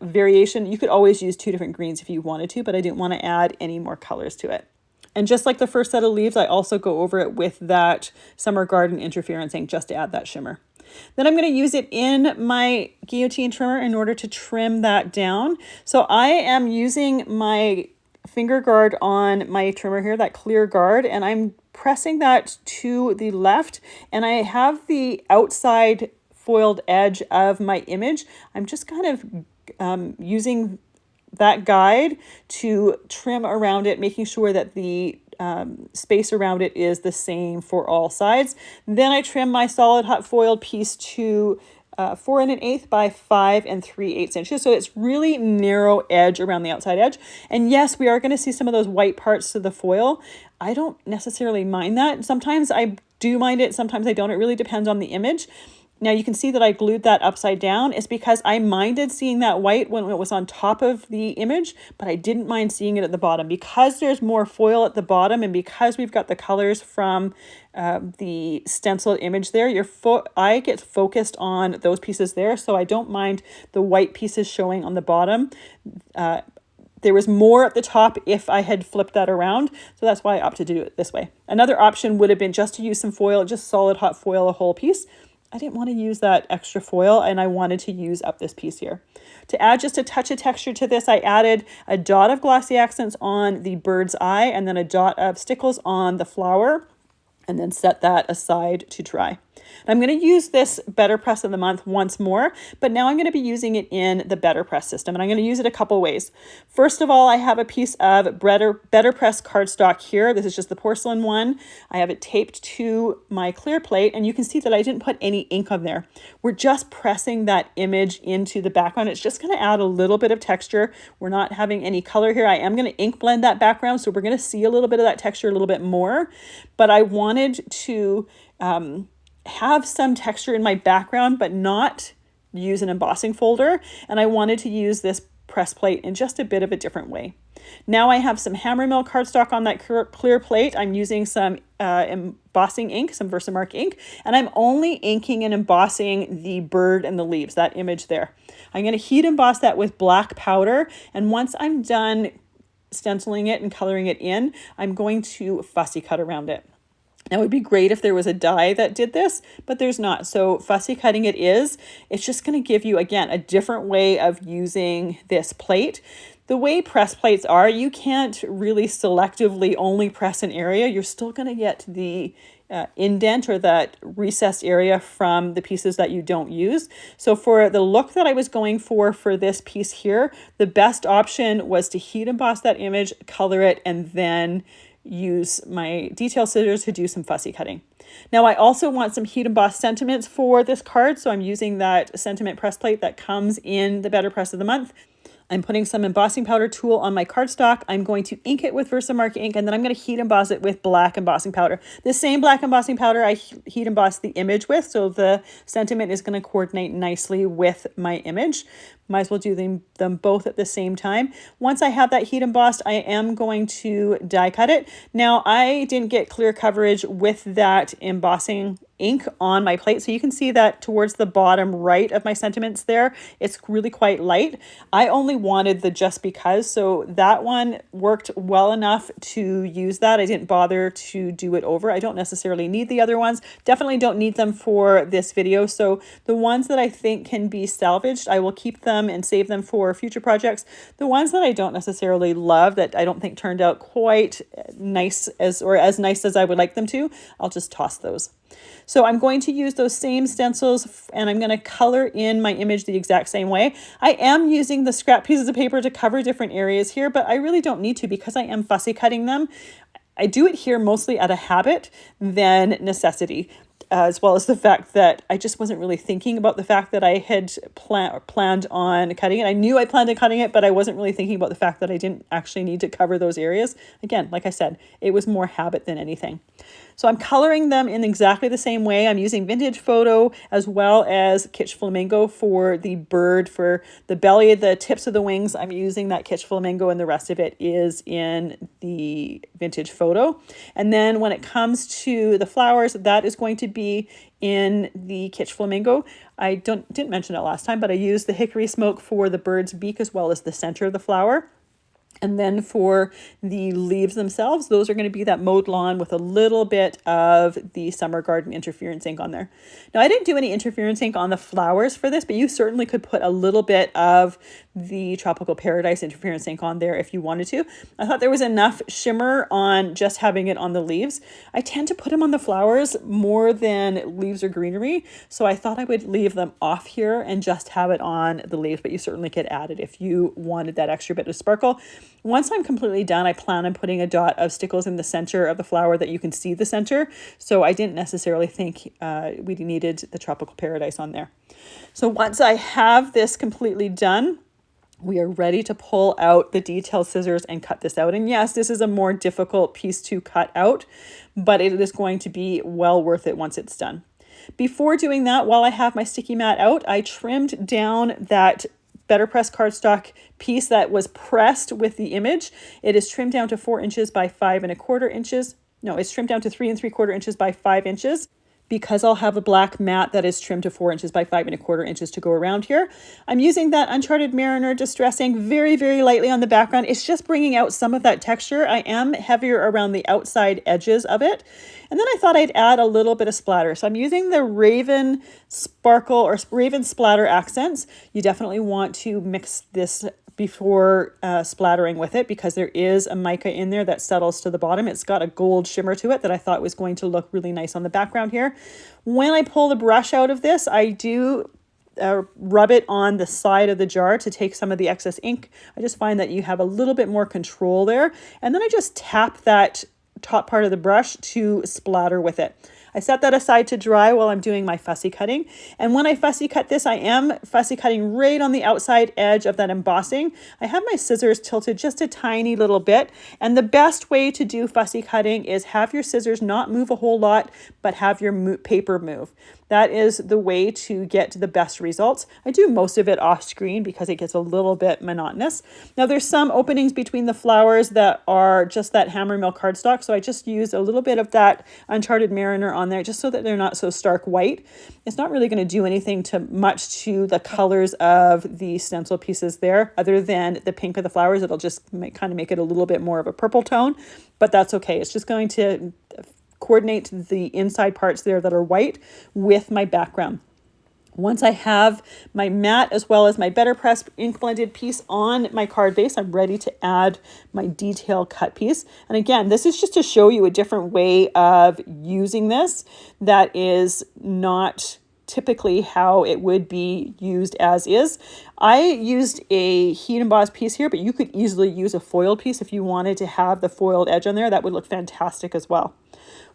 variation. You could always use 2 different greens if you wanted to, but I didn't want to add any more colors to it. And just like the first set of leaves, I also go over it with that Summer Garden Interference ink just to add that shimmer. Then I'm going to use it in my guillotine trimmer in order to trim that down. So I am using my finger guard on my trimmer here, that clear guard, and I'm pressing that to the left, and I have the outside foiled edge of my image. I'm just kind of using that guide to trim around it, making sure that the space around it is the same for all sides. Then I trim my solid hot foiled piece to 4 1/8 by 5 3/8 inches. So it's really narrow edge around the outside edge. And yes, we are going to see some of those white parts to the foil. I don't necessarily mind that. Sometimes I do mind it, sometimes I don't. It really depends on the image. Now you can see that I glued that upside down. It's because I minded seeing that white when it was on top of the image, but I didn't mind seeing it at the bottom. Because there's more foil at the bottom and because we've got the colors from the stenciled image there, I get focused on those pieces there, so I don't mind the white pieces showing on the bottom. There was more at the top if I had flipped that around, so that's why I opted to do it this way. Another option would have been just to use some foil, just solid hot foil a whole piece. I didn't want to use that extra foil and I wanted to use up this piece here. To add just a touch of texture to this, I added a dot of glossy accents on the bird's eye and then a dot of stickles on the flower, and then set that aside to dry. I'm going to use this Better Press of the Month once more, but now I'm going to be using it in the Better Press system, and I'm going to use it a couple ways. First of all, I have a piece of Better Press cardstock here. This is just the porcelain one. I have it taped to my clear plate, and you can see that I didn't put any ink on there. We're just pressing that image into the background. It's just going to add a little bit of texture. We're not having any color here. I am going to ink blend that background, so we're going to see a little bit of that texture a little bit more, but I wanted to have some texture in my background, but not use an embossing folder. And I wanted to use this press plate in just a bit of a different way. Now I have some Hammermill cardstock on that clear plate. I'm using some embossing ink, some Versamark ink, and I'm only inking and embossing the bird and the leaves, that image there. I'm going to heat emboss that with black powder. And once I'm done stenciling it and coloring it in, I'm going to fussy cut around it. Now, it would be great if there was a die that did this, but there's not. So fussy cutting it is. It's just going to give you, again, a different way of using this plate. The way press plates are, you can't really selectively only press an area. You're still going to get the indent or that recessed area from the pieces that you don't use. So for the look that I was going for this piece here, the best option was to heat emboss that image, color it, and then use my detail scissors to do some fussy cutting. Now I also want some heat embossed sentiments for this card, so I'm using that sentiment press plate that comes in the Better Press of the Month. I'm putting some embossing powder tool on my cardstock. I'm going to ink it with Versamark ink, and then I'm going to heat emboss it with black embossing powder. The same black embossing powder I heat embossed the image with, so the sentiment is going to coordinate nicely with my image. Might as well do them both at the same time. Once I have that heat embossed, I am going to die cut it. Now, I didn't get clear coverage with that embossing ink on my plate, so you can see that towards the bottom right of my sentiments there, it's really quite light. I only wanted the just because, so that one worked well enough to use that. I didn't bother to do it over. I don't necessarily need the other ones. Definitely don't need them for this video, so the ones that I think can be salvaged, I will keep them and save them for future projects. The ones that I don't necessarily love, that I don't think turned out quite nice as nice as I would like them to, I'll just toss those. So I'm going to use those same stencils and I'm going to color in my image the exact same way. I am using the scrap pieces of paper to cover different areas here, but I really don't need to because I am fussy cutting them. I do it here mostly out of habit than necessity, as well as the fact that I just wasn't really thinking about the fact that I had planned on cutting it. I knew I planned on cutting it, but I wasn't really thinking about the fact that I didn't actually need to cover those areas. Again, like I said, it was more habit than anything. So I'm coloring them in exactly the same way. I'm using Vintage Photo as well as Kitsch Flamingo for the bird, for the belly, the tips of the wings. I'm using that Kitsch Flamingo, and the rest of it is in the Vintage Photo. And then when it comes to the flowers, that is going to be in the Kitsch Flamingo. I didn't mention it last time, but I used the hickory smoke for the bird's beak as well as the center of the flower. And then for the leaves themselves, those are going to be that mowed lawn with a little bit of the Summer Garden interference ink on there. Now, I didn't do any interference ink on the flowers for this, but you certainly could put a little bit of the Tropical Paradise interference ink on there if you wanted to. I thought there was enough shimmer on just having it on the leaves. I tend to put them on the flowers more than leaves or greenery, so I thought I would leave them off here and just have it on the leaves, but you certainly could add it if you wanted that extra bit of sparkle. Once I'm completely done, I plan on putting a dot of stickles in the center of the flower that you can see the center. So I didn't necessarily think we needed the Tropical Paradise on there. So once I have this completely done, we are ready to pull out the detail scissors and cut this out. And yes, this is a more difficult piece to cut out, but it is going to be well worth it once it's done. Before doing that, while I have my sticky mat out, I trimmed down that Better Press cardstock piece that was pressed with the image. It is trimmed down to 4 inches by 5¼ inches. No, it's trimmed down to 3¾ inches by 5 inches. Because I'll have a black mat that is trimmed to 4 inches by 5¼ inches to go around here. I'm using that Uncharted Mariner distressing very, very lightly on the background. It's just bringing out some of that texture. I am heavier around the outside edges of it. And then I thought I'd add a little bit of splatter. So I'm using the Raven Sparkle or Raven Splatter accents. You definitely want to mix this before splattering with it, because there is a mica in there that settles to the bottom. It's got a gold shimmer to it that I thought was going to look really nice on the background here. When I pull the brush out of this, I do rub it on the side of the jar to take some of the excess ink. I just find that you have a little bit more control there. And then I just tap that top part of the brush to splatter with it. I set that aside to dry while I'm doing my fussy cutting. And when I fussy cut this, I am fussy cutting right on the outside edge of that embossing. I have my scissors tilted just a tiny little bit. And the best way to do fussy cutting is have your scissors not move a whole lot, but have your paper move. That is the way to get the best results. I do most of it off screen because it gets a little bit monotonous. Now there's some openings between the flowers that are just that hammer mill cardstock. So I just use a little bit of that Uncharted Mariner on there just so that they're not so stark white. It's not really going to do anything much to the colors of the stencil pieces there, other than the pink of the flowers. It'll just kind of make it a little bit more of a purple tone, but that's okay. It's just going to coordinate the inside parts there that are white with my background. Once I have my matte as well as my Better Press ink blended piece on my card base, I'm ready to add my detail cut piece. And again, this is just to show you a different way of using this that is not typically how it would be used as is. I used a heat embossed piece here, but you could easily use a foiled piece if you wanted to have the foiled edge on there. That would look fantastic as well.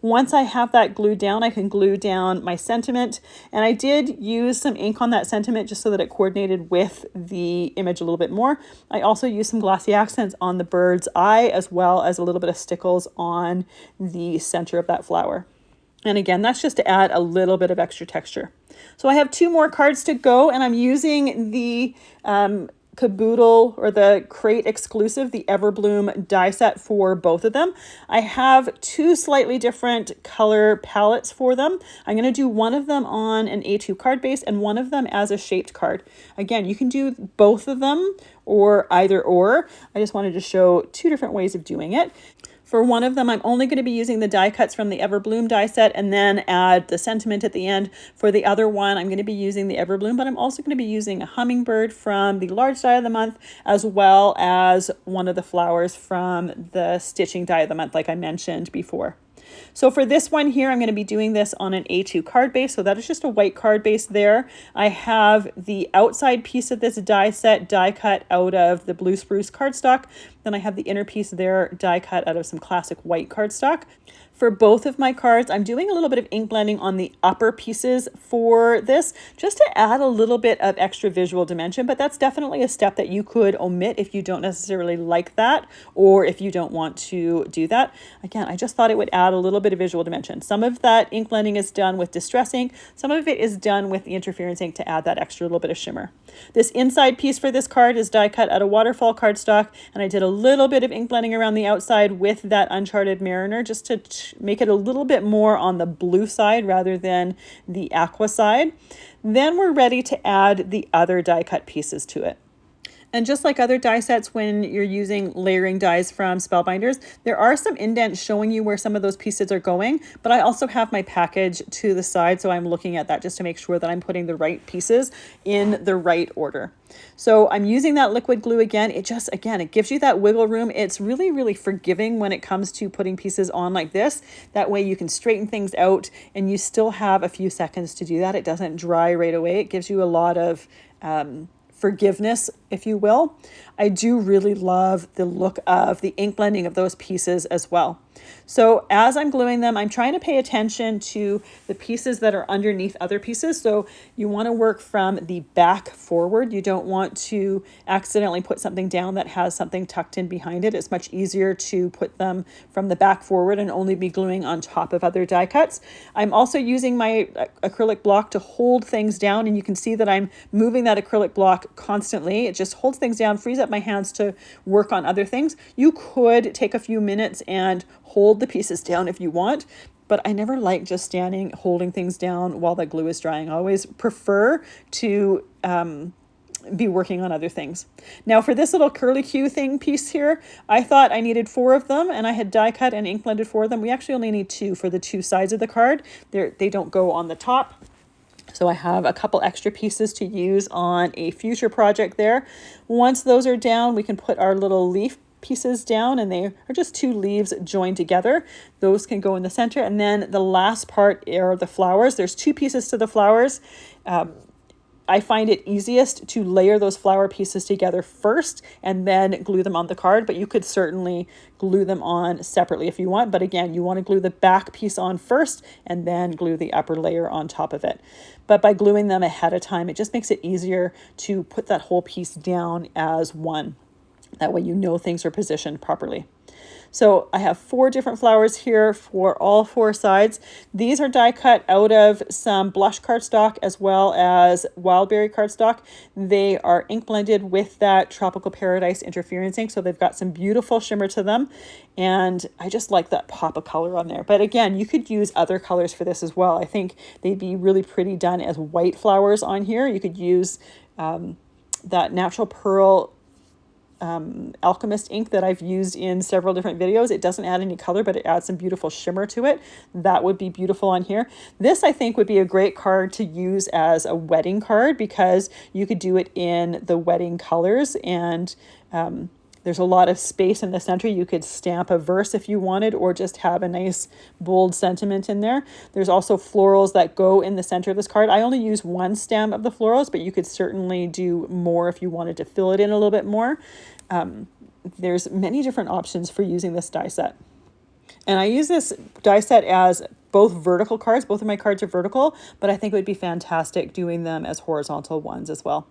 Once I have that glued down, I can glue down my sentiment. And I did use some ink on that sentiment just so that it coordinated with the image a little bit more. I also used some glossy accents on the bird's eye, as well as a little bit of stickles on the center of that flower. And again, that's just to add a little bit of extra texture. So I have 2 more cards to go, and I'm using the Caboodle or the Crate exclusive, the Everbloom die set for both of them. I have 2 slightly different color palettes for them. I'm going to do one of them on an A2 card base and one of them as a shaped card. Again, you can do both of them or either or. I just wanted to show 2 different ways of doing it. For one of them, I'm only going to be using the die cuts from the Everbloom die set and then add the sentiment at the end. For the other one, I'm going to be using the Everbloom, but I'm also going to be using a Hummingbird from the large die of the month, as well as one of the flowers from the stitching die of the month, like I mentioned before. So for this one here, I'm going to be doing this on an A2 card base. So that is just a white card base there. I have the outside piece of this die set die cut out of the Blue Spruce cardstock. Then I have the inner piece there die cut out of some classic white cardstock. For both of my cards, I'm doing a little bit of ink blending on the upper pieces for this, just to add a little bit of extra visual dimension, but that's definitely a step that you could omit if you don't necessarily like that, or if you don't want to do that. Again, I just thought it would add a little bit of visual dimension. Some of that ink blending is done with distress ink, some of it is done with the interference ink to add that extra little bit of shimmer. This inside piece for this card is die cut out of waterfall cardstock, and I did a little bit of ink blending around the outside with that Uncharted Mariner just to make it a little bit more on the blue side rather than the aqua side. Then we're ready to add the other die cut pieces to it. And just like other die sets, when you're using layering dies from Spellbinders, there are some indents showing you where some of those pieces are going, but I also have my package to the side, so I'm looking at that just to make sure that I'm putting the right pieces in the right order. So I'm using that liquid glue again. It just, again, it gives you that wiggle room. It's really, really forgiving when it comes to putting pieces on like this. That way you can straighten things out and you still have a few seconds to do that. It doesn't dry right away. It gives you a lot of forgiveness, if you will. I do really love the look of the ink blending of those pieces as well. So as I'm gluing them, I'm trying to pay attention to the pieces that are underneath other pieces. So you want to work from the back forward. You don't want to accidentally put something down that has something tucked in behind it. It's much easier to put them from the back forward and only be gluing on top of other die cuts. I'm also using my acrylic block to hold things down, and you can see that I'm moving that acrylic block constantly. It just holds things down, frees up my hands to work on other things. You could take a few minutes and hold the pieces down if you want, but I never like just standing holding things down while the glue is drying. I always prefer to be working on other things. Now for this little curlicue thing piece here, I thought I needed 4 of them, and I had die cut and ink blended 4 of them. We actually only need 2 for the 2 sides of the card. They don't go on the top. So I have a couple extra pieces to use on a future project there. Once those are down, we can put our little leaf pieces down, and they are just 2 leaves joined together. Those can go in the center, and then the last part are the flowers. There's 2 pieces to the flowers. I find it easiest to layer those flower pieces together first and then glue them on the card, but you could certainly glue them on separately if you want. But again, you want to glue the back piece on first and then glue the upper layer on top of it. But by gluing them ahead of time, it just makes it easier to put that whole piece down as one. That way you know things are positioned properly. So I have 4 different flowers here for all 4 sides. These are die cut out of some blush cardstock as well as wildberry cardstock. They are ink blended with that Tropical Paradise interference ink, so they've got some beautiful shimmer to them, and I just like that pop of color on there. But again, you could use other colors for this as well. I think they'd be really pretty done as white flowers on here. You could use that Natural Pearl Alchemist ink that I've used in several different videos. It doesn't add any color, but it adds some beautiful shimmer to it. That would be beautiful on here. This, I think, would be a great card to use as a wedding card because you could do it in the wedding colors, and there's a lot of space in the center. You could stamp a verse if you wanted, or just have a nice bold sentiment in there. There's also florals that go in the center of this card. I only use 1 stem of the florals, but you could certainly do more if you wanted to fill it in a little bit more. There's many different options for using this die set. And I use this die set as both vertical cards. Both of my cards are vertical, but I think it would be fantastic doing them as horizontal ones as well.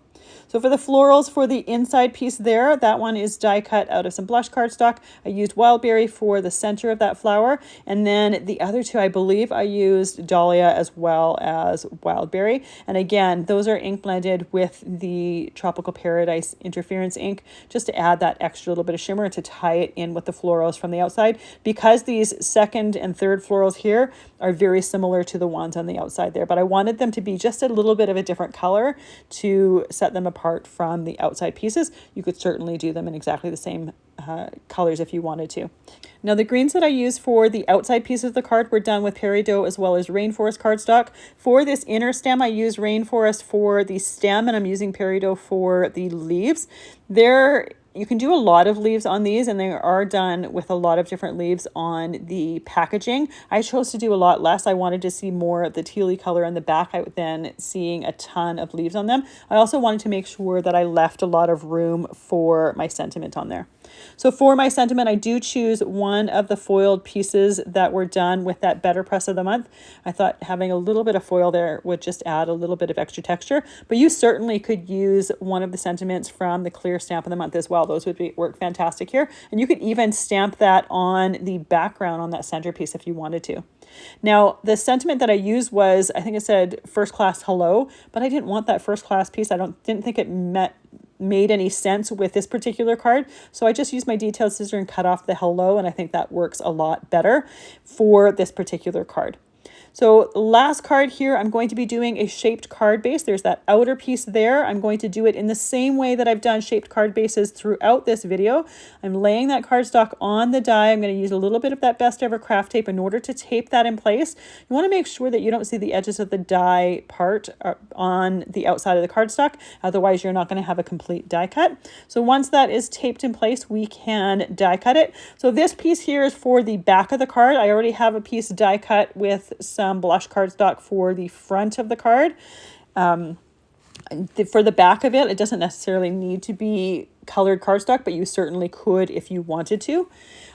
So for the florals, for the inside piece there, that one is die cut out of some blush cardstock. I used wildberry for the center of that flower. And then the other 2, I believe I used dahlia as well as wildberry. And again, those are ink blended with the Tropical Paradise interference ink, just to add that extra little bit of shimmer to tie it in with the florals from the outside. Because these second and third florals here are very similar to the ones on the outside there, but I wanted them to be just a little bit of a different color to set them apart from the outside pieces. You could certainly do them in exactly the same colors if you wanted to. Now the greens that I used for the outside pieces of the card were done with peridot as well as rainforest cardstock. For this inner stem, I used rainforest for the stem, and I'm using peridot for the leaves. They're you can do a lot of leaves on these, and they are done with a lot of different leaves on the packaging. I chose to do a lot less. I wanted to see more of the tealy color on the back than seeing a ton of leaves on them. I also wanted to make sure that I left a lot of room for my sentiment on there. So for my sentiment, I do choose one of the foiled pieces that were done with that Better Press of the Month. I thought having a little bit of foil there would just add a little bit of extra texture, but you certainly could use one of the sentiments from the Clear Stamp of the Month as well. Those would work fantastic here. And you could even stamp that on the background on that centerpiece if you wanted to. Now, the sentiment that I used was, I think it said First Class Hello, but I didn't want that first class piece. Didn't think it made any sense with this particular card. So I just used my detailed scissor and cut off the hello, and I think that works a lot better for this particular card. So last card here, I'm going to be doing a shaped card base. There's that outer piece there. I'm going to do it in the same way that I've done shaped card bases throughout this video. I'm laying that cardstock on the die. I'm going to use a little bit of that Best Ever craft tape in order to tape that in place. You want to make sure that you don't see the edges of the die part on the outside of the cardstock. Otherwise, you're not going to have a complete die cut. So once that is taped in place, we can die cut it. So this piece here is for the back of the card. I already have a piece die cut with some blush cardstock for the front of the card. For the back of it, it doesn't necessarily need to be colored cardstock, but you certainly could if you wanted to.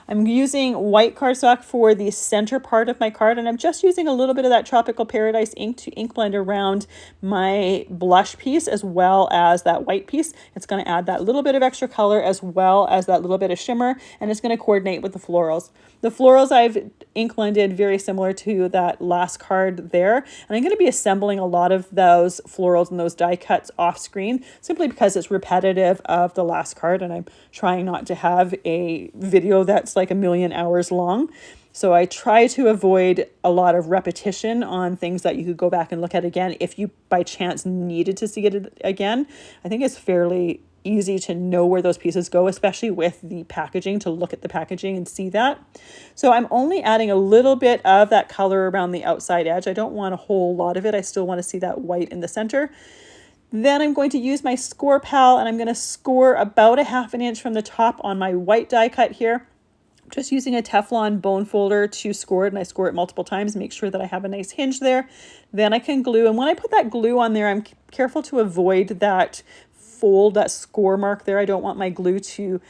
I'm using white cardstock for the center part of my card, and I'm just using a little bit of that Tropical Paradise ink to ink blend around my blush piece as well as that white piece. It's going to add that little bit of extra color as well as that little bit of shimmer, and it's going to coordinate with the florals. The florals I've ink blended very similar to that last card there, and I'm going to be assembling a lot of those florals and those die cuts off screen simply because it's repetitive of the last card, and I'm trying not to have a video that's like a million hours long. So I try to avoid a lot of repetition on things that you could go back and look at again if you by chance needed to see it again. I think it's fairly easy to know where those pieces go, especially with the packaging, to look at the packaging and see that. So I'm only adding a little bit of that color around the outside edge. I don't want a whole lot of it. I still want to see that white in the center. Then I'm going to use my score pal, and I'm going to score about 1/2 inch from the top on my white die cut here. I'm just using a Teflon bone folder to score it, and I score it multiple times, make sure that I have a nice hinge there. Then I can glue, and when I put that glue on there, I'm careful to avoid that fold, that score mark there. I don't want my glue to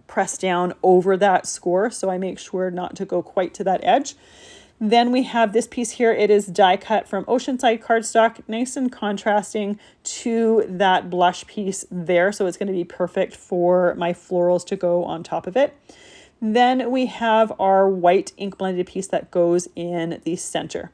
press down over that score, so I make sure not to go quite to that edge. Then we have this piece here. It is die cut from Oceanside cardstock, nice and contrasting to that blush piece there. So it's going to be perfect for my florals to go on top of it. Then we have our white ink blended piece that goes in the center.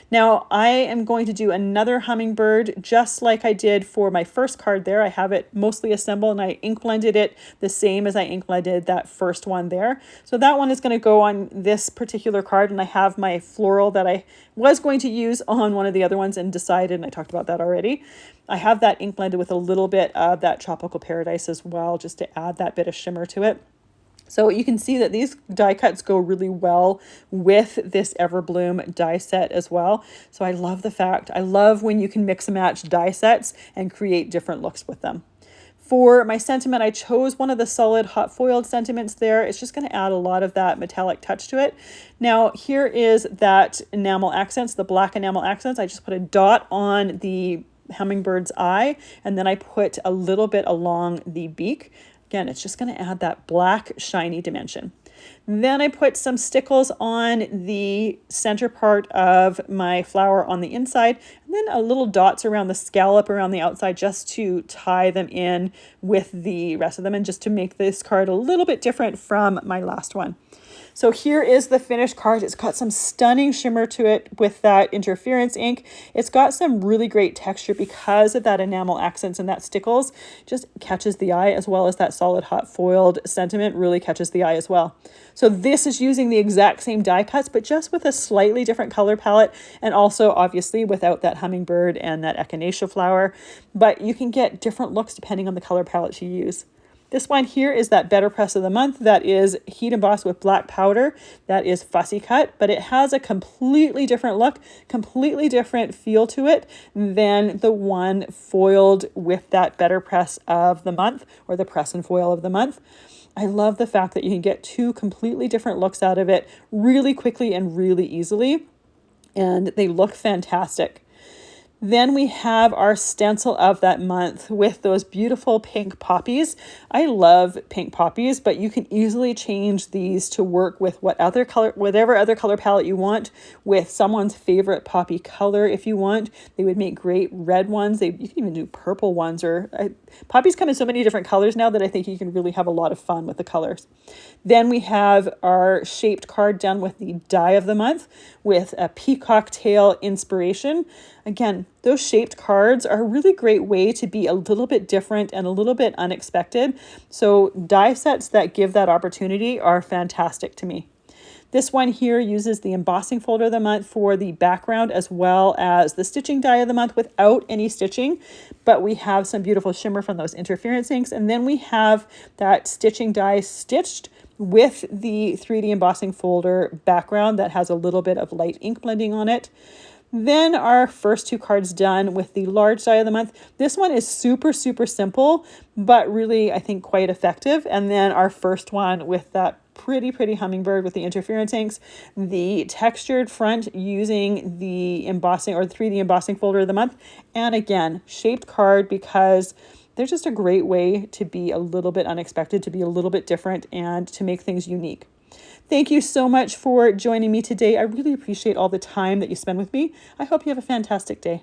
Now I am going to do another hummingbird just like I did for my first card there. I have it mostly assembled, and I ink blended it the same as I ink blended that first one there. So that one is going to go on this particular card, and I have my floral that I was going to use on one of the other ones and decided, and I talked about that already. I have that ink blended with a little bit of that Tropical Paradise as well, just to add that bit of shimmer to it. So you can see that these die cuts go really well with this Everbloom die set as well. So I love when you can mix and match die sets and create different looks with them. For my sentiment, I chose one of the solid hot foiled sentiments there. It's just going to add a lot of that metallic touch to it. Now here is that enamel accents, the black enamel accents. I just put a dot on the hummingbird's eye, and then I put a little bit along the beak. Again, it's just going to add that black shiny dimension. Then I put some stickles on the center part of my flower on the inside, and then a little dots around the scallop around the outside just to tie them in with the rest of them and just to make this card a little bit different from my last one. So here is the finished card. It's got some stunning shimmer to it with that interference ink. It's got some really great texture because of that enamel accents and that stickles. Just catches the eye, as well as that solid hot foiled sentiment really catches the eye as well. So this is using the exact same die cuts, but just with a slightly different color palette, and also obviously without that hummingbird and that echinacea flower. But you can get different looks depending on the color palette you use. This one here is that Better Press of the Month. That is heat embossed with black powder. That is fussy cut, but it has a completely different look, completely different feel to it than the one foiled with that Better Press of the Month, or the Press and Foil of the Month. I love the fact that you can get two completely different looks out of it really quickly and really easily, and they look fantastic. Then we have our stencil of that month with those beautiful pink poppies. I love pink poppies, but you can easily change these to work with whatever other color palette you want, with someone's favorite poppy color if you want. They would make great red ones. You can even do purple ones, poppies come in so many different colors now that I think you can really have a lot of fun with the colors. Then we have our shaped card done with the die of the month with a peacock tail inspiration. Again, those shaped cards are a really great way to be a little bit different and a little bit unexpected. So die sets that give that opportunity are fantastic to me. This one here uses the embossing folder of the month for the background, as well as the stitching die of the month without any stitching, but we have some beautiful shimmer from those interference inks. And then we have that stitching die stitched with the 3D embossing folder background that has a little bit of light ink blending on it. Then our first two cards done with the large die of the month. This one is super, super simple, but really, I think, quite effective. And then our first one with that pretty hummingbird with the interference inks, the textured front using the embossing or the 3D embossing folder of the month. And again, shaped card, because they're just a great way to be a little bit unexpected, to be a little bit different, and to make things unique. Thank you so much for joining me today. I really appreciate all the time that you spend with me. I hope you have a fantastic day.